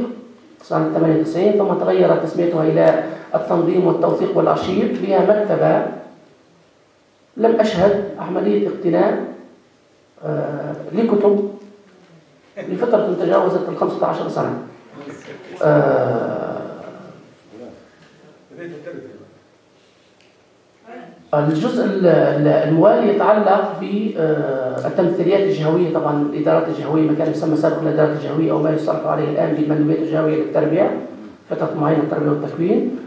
سنة 98، ثم تغيرت تسميتها إلى التنظيم والتوثيق والأرشيف. بها مكتبة لم أشهد عملية اقتناء لكتب لفترة تجاوزت 15 سنة. الجزء الموالي يتعلق بالتمثيليات الجهوية. طبعا الإدارات الجهوية ما كان يسمى سابقا الإدارات الجهوية أو ما يصطلح عليه الآن بالمندوبيات الجهوية للتربية، فترة معينة التربية والتكوين.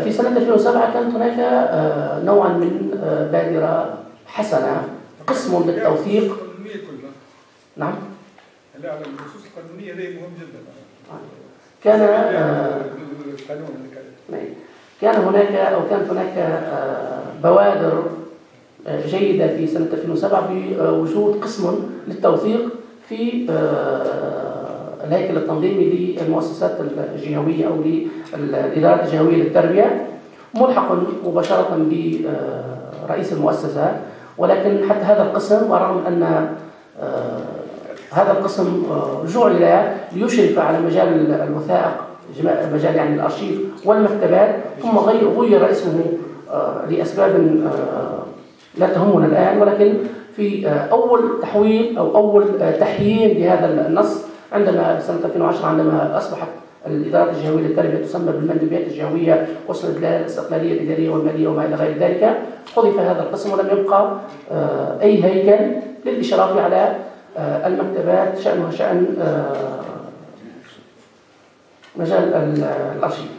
في سنة 2007 كانت هناك نوعا من بادرة حسنة، قسم للتوثيق. نعم. النصوص القانونية دي مهم جدا. كانت هناك بوادر جيدة في سنة 2007 بوجود قسم للتوثيق في الهيكل التنظيمي للمؤسسات الجهوية أو للإدارات الجهوية للتربية، ملحق مباشرة برئيس المؤسسة. ولكن حتى هذا القسم، ورغم أن هذا القسم جعل ليشرف على مجال الوثائق، مجال يعني الأرشيف والمكتبات، ثم غير اسمه لأسباب لا تهمنا الآن. ولكن في أول تحويل أو أول تحيين لهذا النص عندما سنة 2010 عندما أصبحت الإدارات الجهوية للتربية تسمى بالمندوبيات الجهوية وصلت إلى الاستقلالية الإدارية والمالية وما إلى غير ذلك، حذف هذا القسم ولم يبقى أي هيكل للإشراف على المكتبات شأنها شأن مجال الأرشيف.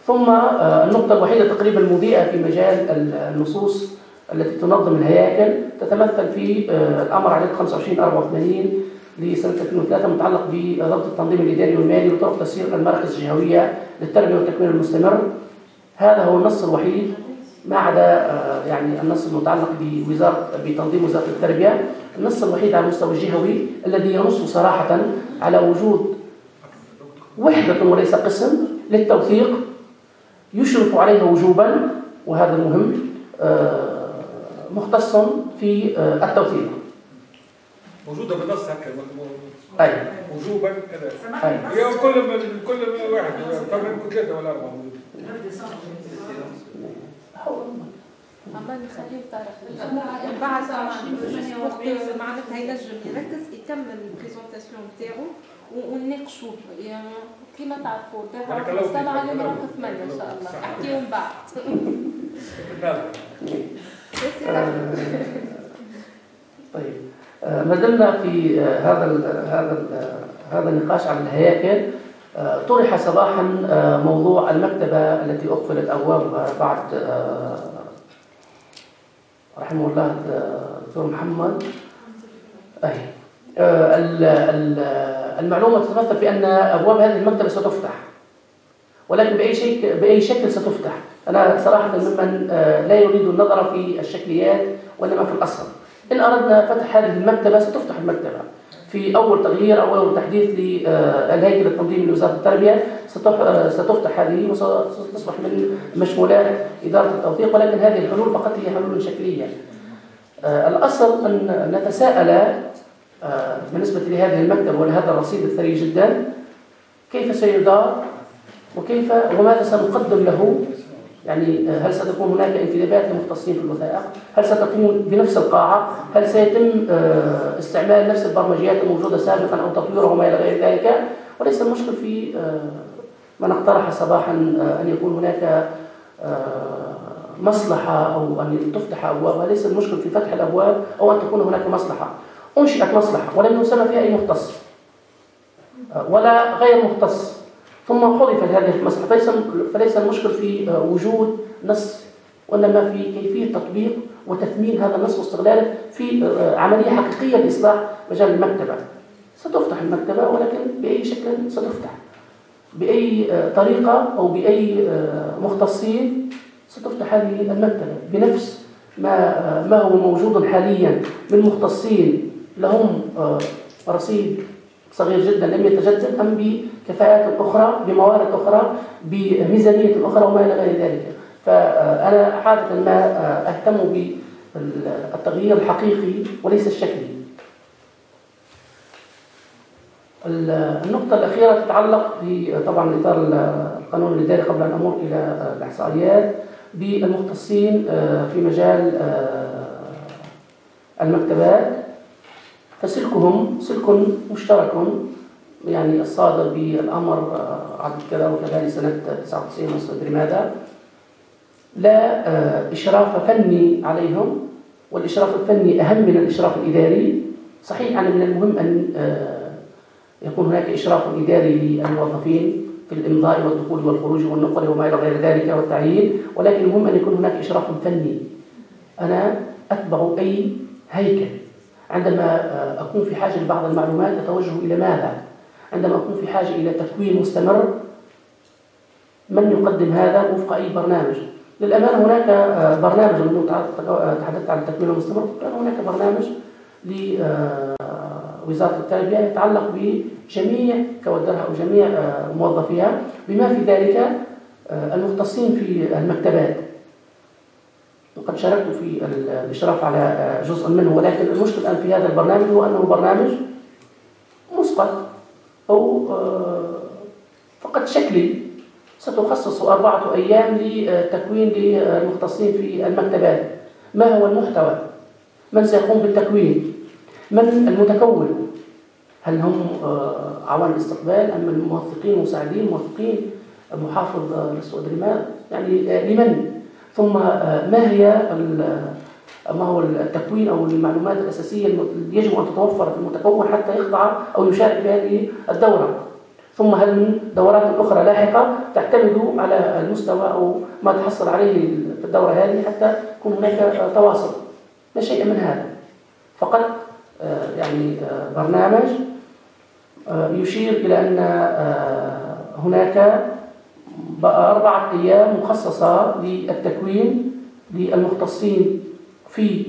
ثم النقطة الوحيدة تقريبا المضيئة في مجال النصوص التي تنظم الهياكل تتمثل في الأمر عدد 25/84 لسنة 2003 متعلق بضبط التنظيم الإداري والمالي وطرق تسيير المراكز الجهوية للتربية والتكوين المستمر. هذا هو النص الوحيد ما عدا يعني النص المتعلق بتنظيم وزارة التربية، النص الوحيد على المستوى الجهوي الذي ينص صراحة على وجود وحدة وليس قسم للتوثيق يشرف عليها وجوبا، وهذا مهم، مختص في التوثيق. موجودة بالنص هكا. أي. وجوبا كذا. أي. هي كل واحد فمن 3 ولا 4 موجود. أما نخليه طرف بعد وقت معناتها ينجم يركز يكمل البريزونتاسيون نتاعو ونناقشوه يعني كيما تعرفوا السبعة اللي راهو 8 إن شاء الله احكيهم بعد. طيب ما زلنا في هذا النقاش عن الهياكل. طرح صباحا موضوع المكتبة التي أقفلت أبوابها بعد رحمه الله الدكتور محمد. المعلومة تتمثل في أن أبواب هذه المكتبة ستفتح، ولكن بأي شكل ستفتح؟ أنا صراحة ممن لا يريد النظر في الشكليات وإنما في الأصل. إن أردنا فتح هذه المكتبة ستفتح المكتبة في أول تغيير أو أول تحديث للهيكل التنظيمي لوزارة التربية، ستفتح هذه وستصبح من مشمولات إدارة التوثيق، ولكن هذه الحلول فقط هي حلول شكلية. الأصل أن نتساءل بالنسبة لهذه المكتبة ولهذا الرصيد الثري جدا كيف سيدار وماذا سنقدم له. يعني هل ستكون هناك انتدابات لمختصين في الوثائق؟ هل ستكون بنفس القاعة؟ هل سيتم استعمال نفس البرمجيات الموجودة سابقا أو تطويرها وما إلى غير ذلك؟ وليس المشكل في من اقترح صباحا أن يكون هناك مصلحة أو أن تفتح أبواب. ليس المشكل في فتح الأبواب أو أن تكون هناك مصلحة. أنشئت مصلحة ولم يسمى فيها أي مختص ولا غير مختص، ثم حذفت هذه المصلحة. فليس المشكل في وجود نص، وإنما في كيفية تطبيق وتثمين هذا النص واستغلاله في عملية حقيقية لإصلاح مجال المكتبة. ستفتح المكتبة، ولكن بأي شكل ستفتح، بأي طريقة أو بأي مختصين ستفتح هذه المكتبة بنفس ما هو موجود حاليا من مختصين لهم رصيد صغير جدا لم يتجدد، أم بكفاءات أخرى، بموارد أخرى، بميزانية أخرى وما إلى غير ذلك. فأنا عادة ما أهتم بالتغيير الحقيقي وليس الشكلي. النقطة الأخيرة تتعلق طبعا إطار القانون الإداري قبل أن أمر إلى الإحصائيات بالمختصين في مجال المكتبات. فسلكهم سلك مشترك، يعني الصادر بالأمر عدد كذا وكذا لسنة 99 ونص أدري ماذا، لا إشراف فني عليهم، والإشراف الفني أهم من الإشراف الإداري. صحيح يعني من المهم أن يكون هناك إشراف إداري للموظفين في الإمضاء والدخول والخروج والنقل وما إلى غير ذلك والتعيين، ولكن المهم أن يكون هناك إشراف فني. أنا أتبع أي هيكل عندما أكون في حاجة لبعض المعلومات أتوجه إلى ماذا؟ عندما أكون في حاجة إلى تكوين مستمر، من يقدم هذا وفق أي برنامج؟ للأمانة هناك برنامج، منذ تحدثت عن التكوين المستمر، كان هناك برنامج لوزارة التربية يتعلق بجميع كوادرها أو جميع موظفيها، بما في ذلك المختصين في المكتبات. وقد شاركت في الإشراف على جزء منه، ولكن المشكل الآن في هذا البرنامج هو أنه برنامج مسقط أو فقط شكلي. ستخصص 4 أيام لتكوين للمختصين في المكتبات. ما هو المحتوى؟ من سيقوم بالتكوين؟ من المتكون؟ هل هم عوان الاستقبال أم الموثقين مساعدين موثقين محافظ للسؤدريمات؟ يعني لمن؟ ثم ما هو التكوين أو المعلومات الأساسية التي يجب أن تتوفر في المتكون حتى يخضع أو يشارك في هذه الدورة؟ ثم هل من دورات أخرى لاحقة تعتمد على المستوى أو ما تحصل عليه في الدورة هذه حتى يكون هناك تواصل؟ لا شيء من هذا، فقط يعني برنامج يشير إلى أن هناك 4 أيام مخصصة للتكوين للمختصين في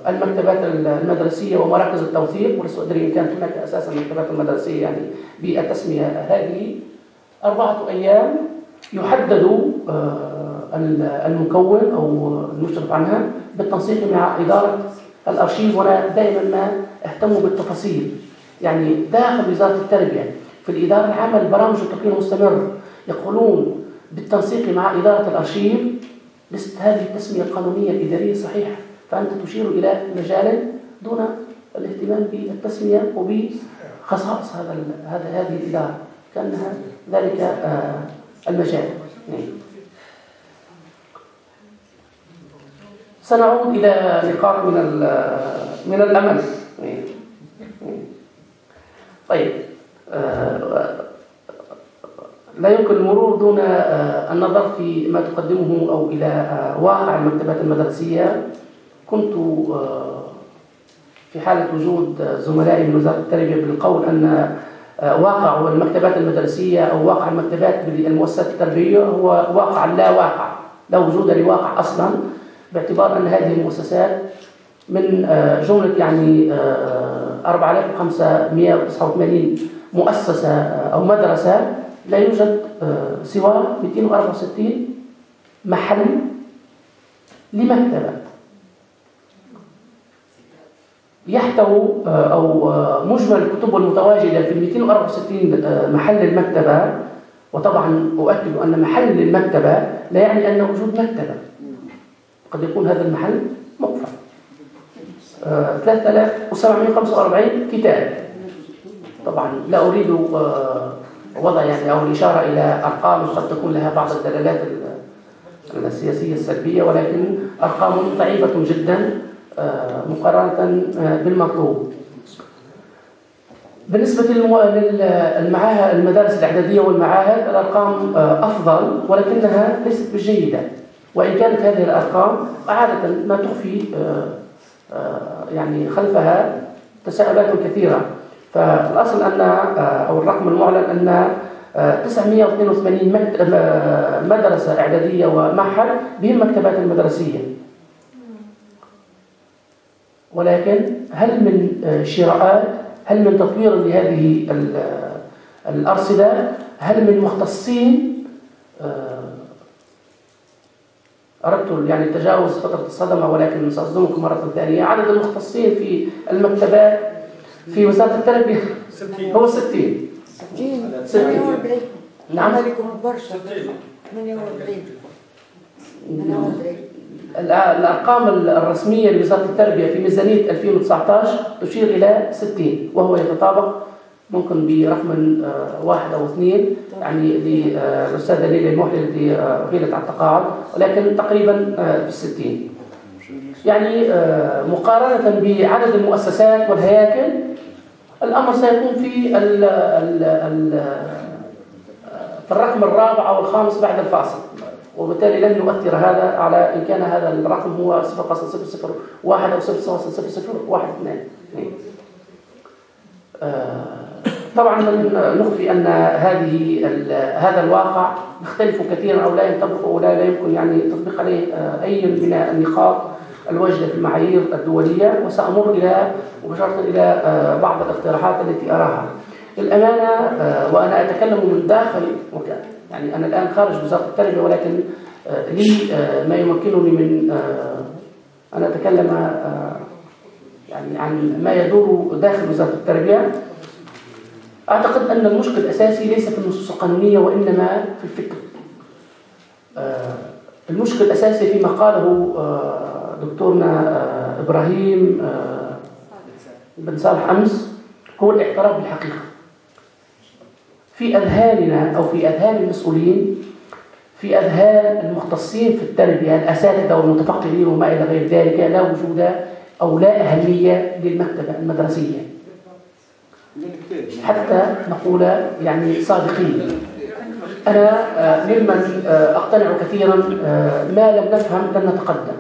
المكتبات المدرسية ومراكز التوثيق، ولست أدري إن كانت هناك أساسا مكتبات المدرسية يعني بالتسمية هذه. 4 أيام يحدد المكون أو المشرف عنها بالتنسيق مع إدارة الأرشيف. وأنا دائما ما أهتم بالتفاصيل، يعني داخل وزارة التربية في الإدارة العامة للبرامج والتقييم المستمر يقولون بالتنسيق مع إدارة الأرشيف. لست هذه التسمية القانونية الإدارية صحيحة، فأنت تشير إلى مجال دون الاهتمام بالتسمية وبخصائص هذه الإدارة كأنها ذلك المجال. سنعود إلى نقاط من الأمل. طيب، لا يمكن المرور دون النظر في ما تقدمه أو إلى واقع المكتبات المدرسية. كنت في حالة وجود زملائي من وزارة التربية بالقول أن واقع المكتبات المدرسية أو واقع المكتبات بالمؤسسات التربوية هو واقع لا واقع، لا وجود لواقع أصلا، باعتبار أن هذه المؤسسات من جملة يعني 4589 مؤسسة أو مدرسة لا يوجد سوى 264 محل لمكتبة يحتوي أو مجمل الكتب المتواجدة في 264 محل المكتبة. وطبعا أؤكد أن محل المكتبة لا يعني أن وجود مكتبة، قد يكون هذا المحل مقفل. 3745 كتاب. طبعا لا أريد وضع يعني أو الإشارة إلى أرقام قد تكون لها بعض الدلالات السياسية السلبية، ولكن أرقام ضعيفة جدا مقارنة بالمطلوب. بالنسبة للمعاهد المدارس الإعدادية والمعاهد الأرقام أفضل، ولكنها ليست بالجيدة، وإن كانت هذه الأرقام عادة ما تخفي يعني خلفها تساؤلات كثيرة. فالأصل أن أو الرقم المعلن أن 982 مدرسة إعدادية ومعهد بهم مكتبات المدرسية. ولكن هل من شراءات، هل من تطوير لهذه الأرصدة، هل من مختصين؟ أردت يعني تجاوز فترة الصدمة، ولكن سأصدمكم مرة ثانية. عدد المختصين في المكتبات في وزارة التربية هو 60. 48. نعم. عليكم برشا. 48. الأرقام الرسمية لوزارة التربية في ميزانية 2019 تشير إلى 60، وهو يتطابق ممكن برقم 1 أو 2 يعني للأستاذة ليلى المحلي التي أغيلت على التقاعد، ولكن تقريبا في 60. يعني مقارنة بعدد المؤسسات والهياكل الأمر سيكون في الرقم الرابع أو الخامس بعد الفاصل، وبالتالي لن يؤثر هذا على إن كان هذا الرقم هو 0.001 أو 0.001. طبعا نخفي أن هذا الواقع يختلف كثيرا أو لا ينطبق أو لا يمكن يعني تطبيق عليه أي من النقاط الواجدة في المعايير الدولية. وسأمر مباشرة إلى بعض الاقتراحات التي أراها. للأمانة وأنا أتكلم من داخل يعني أنا الآن خارج وزارة التربية، ولكن لي ما يمكنني من أن أتكلم يعني عن ما يدور داخل وزارة التربية. أعتقد أن المشكل الأساسي ليس في النصوص القانونية وإنما في الفكر. المشكل الأساسي فيما قاله دكتورنا إبراهيم بن صالح أمس هو الاعتراف بالحقيقة. في أذهاننا أو في أذهان المسؤولين، في أذهان المختصين في التربية الأساتذة والمتفقهين وما إلى غير ذلك، لا وجود أو لا أهمية للمكتبة المدرسية حتى نقول يعني صادقين. أنا ممن أقتنع كثيرا ما لم نفهم لن نتقدم.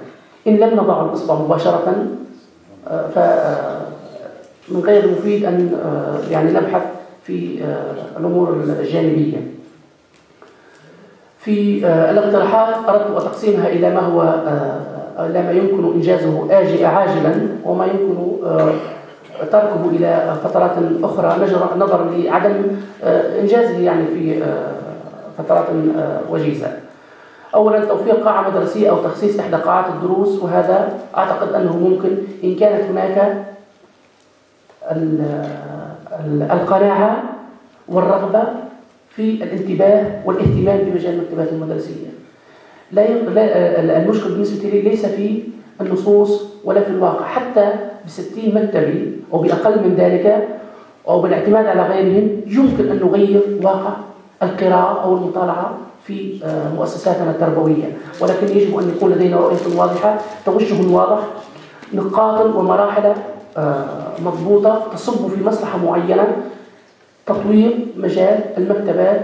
إن لم نضع الإصبع مباشرة فمن غير المفيد أن يعني نبحث في الأمور الجانبية. في الاقتراحات أردت تقسيمها إلى ما يمكن إنجازه عاجلا، وما يمكن تركه إلى فترات أخرى نظرا لعدم إنجازه يعني في فترات وجيزة. أولا توفير قاعة مدرسية أو تخصيص إحدى قاعات الدروس، وهذا أعتقد أنه ممكن إن كانت هناك القناعة والرغبة في الانتباه والاهتمام بمجال المكتبات المدرسية. المشكل بالنسبة لي ليس في النصوص ولا في الواقع، حتى ب60 مكتبي أو بأقل من ذلك أو بالاعتماد على غيرهم يمكن أن نغير واقع القراءة أو المطالعة في مؤسساتنا التربوية، ولكن يجب أن يكون لدينا رؤية واضحة، توجه واضح، نقاط ومراحل مضبوطة تصب في مصلحة معينة، تطوير مجال المكتبات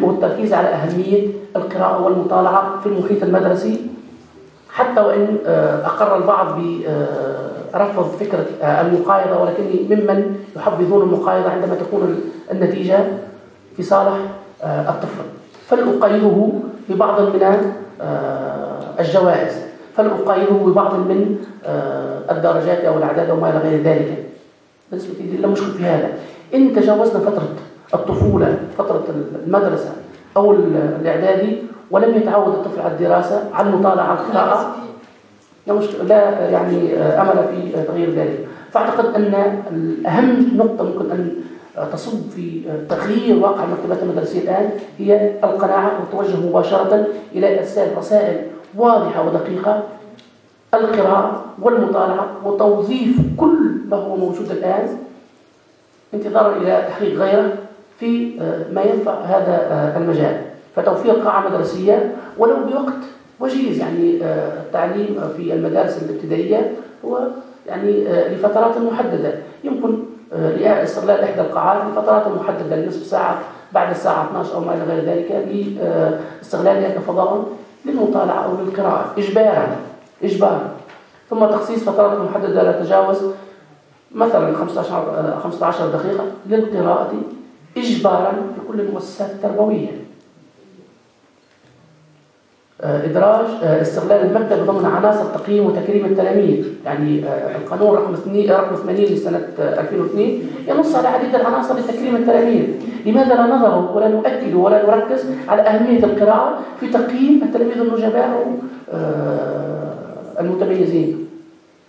والتركيز على أهمية القراءة والمطالعة في المحيط المدرسي، حتى وإن أقر البعض برفض فكرة المقايضة، ولكني ممن يحبذون المقايضة عندما تكون النتيجة في صالح الطفل، فلأقيده ببعض من الجوائز، فلأقيده ببعض من الدرجات أو الأعداد أو ما إلى غير ذلك. بالنسبة لي لا مشكل في هذا. إن تجاوزنا فترة الطفولة، فترة المدرسة أو الإعدادي، ولم يتعود الطفل على الدراسة، على المطالعة، على القراءة، لا يعني أمل في تغيير ذلك. فأعتقد أن أهم نقطة ممكن أن تصب في تغيير واقع المكتبات المدرسية الآن هي القناعة، والتوجه مباشرة إلى إرسال رسائل واضحة ودقيقة، القراءة والمطالعة، وتوظيف كل ما هو موجود الآن انتظارا إلى تحقيق غيره في ما ينفع هذا المجال. فتوفير قاعة مدرسية ولو بوقت وجيز، يعني التعليم في المدارس الابتدائية هو يعني لفترات محددة، يمكن استغلال إحدى القاعات لفترات محددة لنصف ساعة بعد الساعة 12 أو ما إلى غير ذلك، لاستغلالها كفضاء للمطالعة أو للقراءة إجبارا، ثم تخصيص فترات محددة لا تتجاوز مثلا 15 دقيقة للقراءة إجبارا في كل المؤسسات التربوية. إدراج استغلال المكتب ضمن عناصر تقييم وتكريم التلاميذ، يعني القانون رقم 80 لسنة 2002 ينص على عديد العناصر لتكريم التلاميذ. لماذا لا نظر ولا نؤكد ولا نركز على أهمية القراءة في تقييم التلاميذ النجباء المتميزين،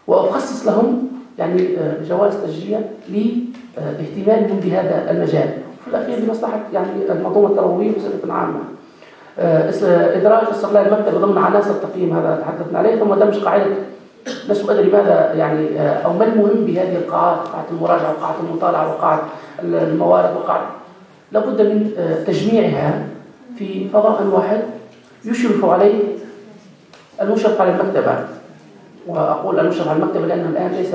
وأخصص لهم يعني جوائز تشجيع لاهتمامهم بهذا المجال، في الأخير لمصلحة يعني المنظومة التربوية بصفة عامة. إدراج استغلال المكتب ضمن عناصر التقييم، هذا تحدثنا عليه، ثم دمج قاعدة، لست أدري ماذا يعني أو ما المهم بهذه القاعات، قاعة المراجعة وقاعة المطالعة وقاعة الموارد وقاعة، لابد من تجميعها في فضاء واحد يشرف عليه المشرف على المكتبة. وأقول المشرف على المكتبة لأنه الآن ليس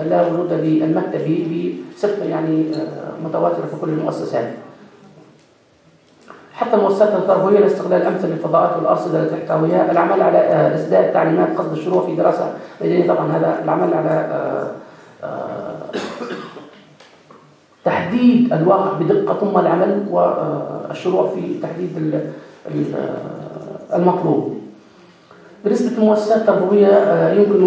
لا وجود للمكتب بصفة يعني متواترة في كل المؤسسات. حتى المؤسسات التربوية لاستغلال أمثل للفضاءات والأرصدة التي تحتويها، العمل على إسداد تعليمات قصد الشروع في دراسة ميدانية، طبعا هذا العمل على تحديد الواقع بدقة، ثم العمل والشروع في تحديد المطلوب. بالنسبة للمؤسسات التربوية يمكن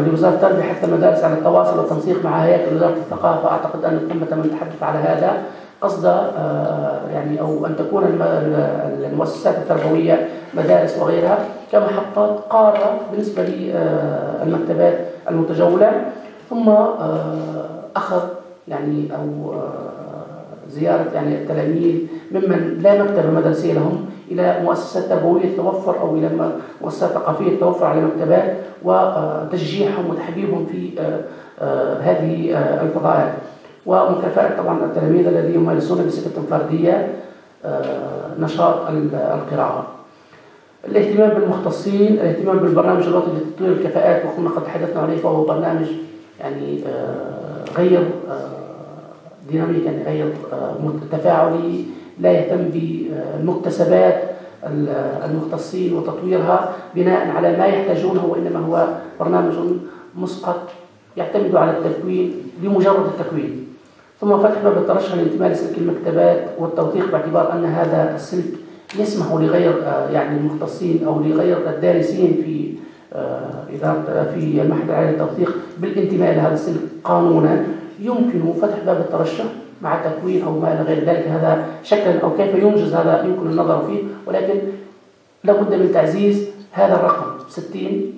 لوزارة التربية حتى المدارس على التواصل والتنسيق مع هيئة وزارة الثقافة، أعتقد أن القمة من تحدث على هذا قصد يعني أو أن تكون المؤسسات التربوية مدارس وغيرها كمحطات قارة بالنسبة للمكتبات المتجولة، ثم أخذ يعني أو زيارة يعني التلاميذ ممن لا مكتبة مدرسية لهم إلى مؤسسات تربوية تتوفر أو إلى مؤسسات ثقافية تتوفر على مكتبات، وتشجيعهم وتحبيبهم في هذه الفضاءات، ومكافأة طبعا التلاميذ الذين يمارسون بصفة فردية نشاط القراءة. الاهتمام بالمختصين، الاهتمام بالبرنامج الوطني لتطوير الكفاءات، وكنا قد تحدثنا عليه، فهو برنامج يعني غير ديناميكي، يعني غير تفاعلي، لا يهتم بالمكتسبات المختصين وتطويرها بناء على ما يحتاجونه، وإنما هو برنامج مسقط يعتمد على التكوين لمجرد التكوين. ثم فتح باب الترشح للانتماء لسلك المكتبات والتوثيق، باعتبار أن هذا السلك يسمح لغير يعني المختصين أو لغير الدارسين في في المعهد العالي للتوثيق بالانتماء لهذا السن قانونا، يمكن فتح باب الترشح مع تكوين أو ما إلى غير ذلك. هذا شكلا أو كيف ينجز هذا يمكن النظر فيه، ولكن لابد من تعزيز هذا الرقم 60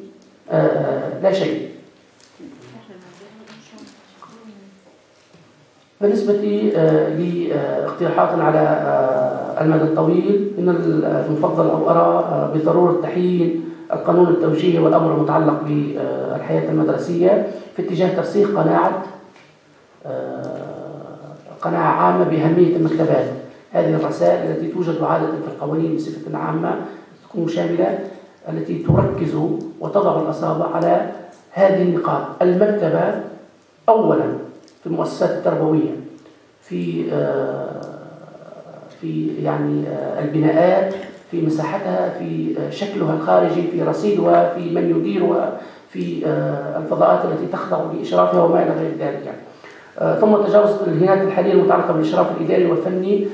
لا شيء. بالنسبة لاقتراحات على المدى الطويل، من المفضل أو أرى بضرورة تحيين القانون التوجيهي والأمر المتعلق بالحياة المدرسية في اتجاه ترسيخ قناعة عامة بأهمية المكتبات. هذه الرسائل التي توجد عادة في القوانين بصفة عامة تكون شاملة، التي تركز وتضع الأصابع على هذه النقاط. المكتبة أولا في المؤسسات التربوية، في يعني البناءات، في مساحتها، في شكلها الخارجي، في رصيدها، في من يديرها، في الفضاءات التي تخضع لإشرافها وما إلى غير ذلك. ثم تجاوز الهيئات الحالية المتعلقة بالإشراف الإداري والفني.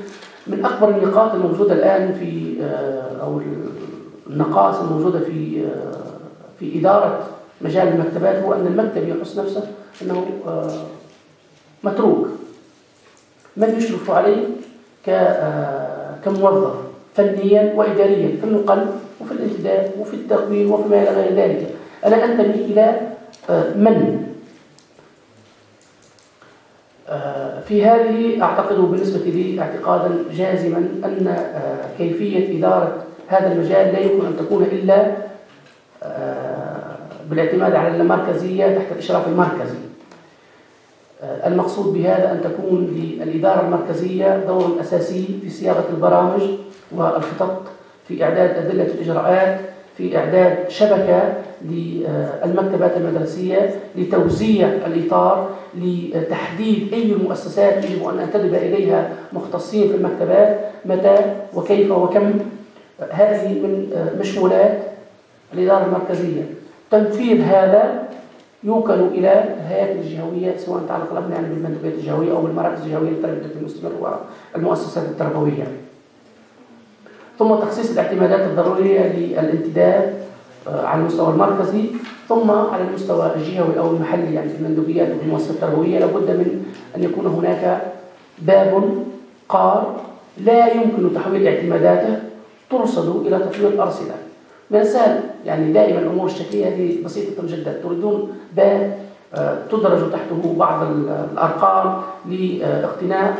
من أكبر النقاط الموجودة الآن في أو النقائص الموجودة في إدارة مجال المكتبات هو أن المكتب يحس نفسه أنه متروك، من يشرف عليه كموظف فنيا وإداريا في النقل وفي الانتداب وفي التقويم وفي ما إلى غير ذلك. أنا أنتمي إلى من في هذه أعتقد بالنسبة لي اعتقادا جازما أن كيفية إدارة هذا المجال لا يمكن أن تكون إلا بالاعتماد على المركزية تحت الإشراف المركزي. المقصود بهذا أن تكون للإدارة المركزية دور أساسي في صياغة البرامج والخطط، في إعداد أدلة الإجراءات، في إعداد شبكة للمكتبات المدرسية، لتوزيع الإطار، لتحديد أي المؤسسات يجب أن أنتدب إليها مختصين في المكتبات، متى وكيف وكم. هذه من مشمولات الإدارة المركزية. تنفيذ هذا يوكل إلى الهيئات الجهوية، سواء تعلق الأمر يعني بالمندوبيات الجهوية أو بالمراكز الجهوية للتربية المستمر والمؤسسات التربوية. ثم تخصيص الاعتمادات الضرورية للانتداب على المستوى المركزي، ثم على المستوى الجهوي أو المحلي يعني في المندوبيات وفي المؤسسات التربوية لابد من أن يكون هناك باب قار لا يمكن تحويل اعتماداته ترصد إلى تطوير الأرصدة. من السهل يعني دائما الأمور الشكلية هذه بسيطة جدا، تريدون باب تدرج تحته بعض الأرقام لاقتناء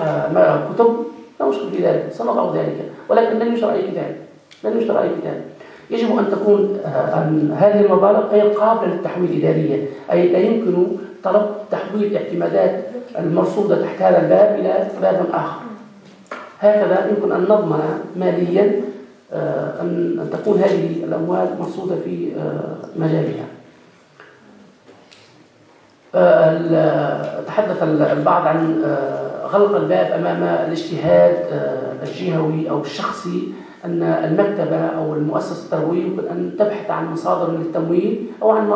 كتب، لا مشكلة في ذلك، سنضع ذلك، ولكن لن يشرع أي كتاب. يجب أن تكون هذه المبالغ غير قابلة للتحويل إداريا، أي لا يمكن طلب تحويل الاعتمادات المرصودة تحت هذا الباب إلى باب آخر. هكذا يمكن أن نضمن ماليا أن تكون هذه الأموال مرصودة في مجالها. تحدث البعض عن غلق الباب أمام الاجتهاد الجهوي أو الشخصي، أن المكتبة أو المؤسسة التربوية يمكن أن تبحث عن مصادر للتمويل أو عن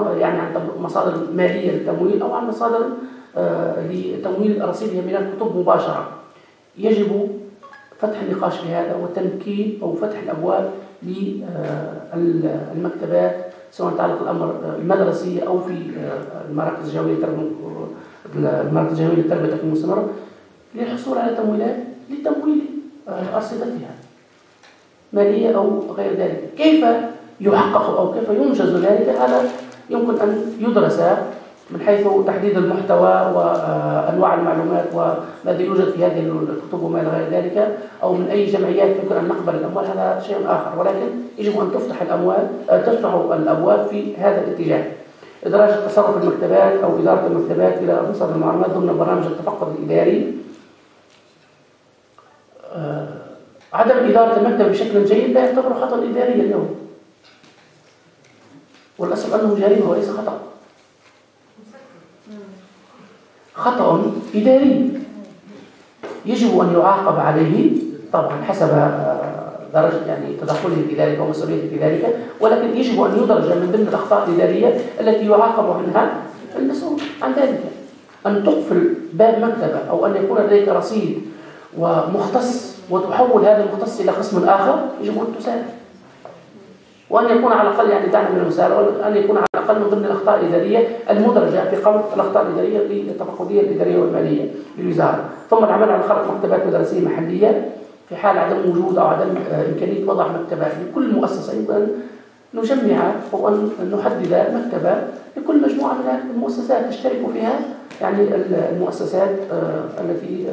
مصادر مالية للتمويل أو عن مصادر لتمويل رصيدها من الكتب مباشرة. يجب فتح النقاش في هذا وتمكين أو فتح الأبواب للمكتبات سواء تعلق الأمر المدرسي أو في المراكز الجهوية للتربية المستمرة للحصول على تمويلات لتمويل أرصدتها مالية أو غير ذلك. كيف يحقق أو كيف ينجز ذلك هذا يمكن أن يدرس من حيث تحديد المحتوى وأنواع المعلومات وماذا يوجد في هذه الكتب وما إلى غير ذلك، أو من أي جمعيات يمكن أن نقبل الأموال، هذا شيء آخر، ولكن يجب أن تفتح الأبواب في هذا الاتجاه. إدراج تصرف المكتبات أو إدارة المكتبات إلى مصادر المعلومات ضمن برامج التفقد الإداري. عدم إدارة المكتب بشكل جيد لا يعتبر خطأ إداري اليوم، والأصل أنه جريمة وليس خطأ إداري يجب أن يعاقب عليه طبعا حسب درجة يعني تدخله في ذلك ومسؤوليته في ذلك، ولكن يجب أن يدرج من ضمن الأخطاء الإدارية التي يعاقب عنها المسؤول عن ذلك. أن تقفل باب مكتبة أو أن يكون لديك رصيد ومختص وتحول هذا المختص إلى قسم آخر يجب أن تساعد، وأن يكون على الأقل يعني دعم من المساءلة، وأن يكون على الأقل من ضمن الأخطاء الإدارية المدرجة في قول الأخطاء الإدارية للتفقدية الإدارية والمالية للوزارة. ثم العمل على خلق مكتبات مدرسية محلية في حال عدم وجود أو عدم إمكانية وضع مكتبات لكل مؤسسة. يمكن أن نجمع أو أن نحدد مكتبة لكل مجموعة من المؤسسات تشترك فيها يعني المؤسسات التي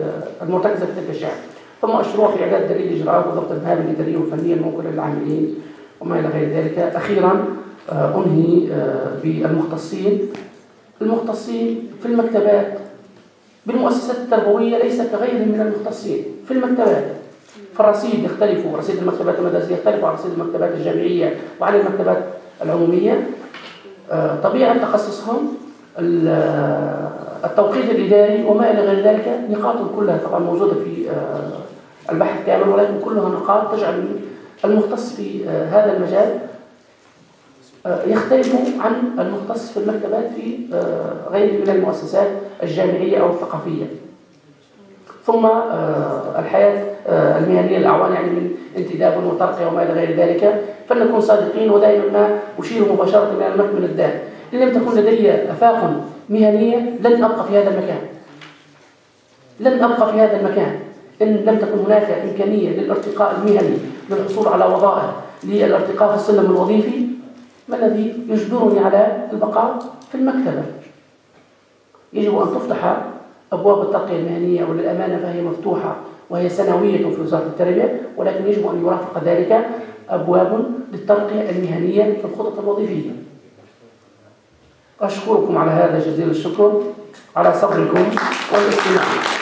المرتكزة في تلك الشعب. ثم الشروع في إعداد دليل الإجراءات وضبط المهام الإدارية والفنية الموكلة للعاملين وما إلى غير ذلك. أخيرا أنهي بالمختصين. المختصين في المكتبات بالمؤسسات التربوية ليس كغيرهم من المختصين في المكتبات. فالرصيد يختلف، رصيد المكتبات المدرسية يختلف عن رصيد المكتبات الجامعية وعن المكتبات العمومية. طبيعة تخصصهم، التوقيت الإداري وما إلى غير ذلك، نقاط كلها طبعا موجودة في البحث كامل، ولكن كلها نقاط تجعل المختص في هذا المجال يختلف عن المختص في المكتبات في غيره من المؤسسات الجامعية أو الثقافية. ثم الحياة المهنية الأعوان يعني من انتداب وترقية وما إلى غير ذلك. فلنكن صادقين، ودائما ما أشير مباشرة إلى المكمن الدال. إن لم تكن لدي آفاق مهنية لن أبقى في هذا المكان، لن أبقى في هذا المكان. إن لم تكن هناك إمكانية للارتقاء المهني، للحصول على وظائف، للارتقاء في السلم الوظيفي، ما الذي يجبرني على البقاء في المكتبة؟ يجب أن تفتح أبواب الترقية المهنية، وللأمانة فهي مفتوحة وهي سنوية في وزارة التربية، ولكن يجب أن يرافق ذلك أبواب للترقية المهنية في الخطط الوظيفية. أشكركم على هذا جزيل الشكر على صبركم والاستماع.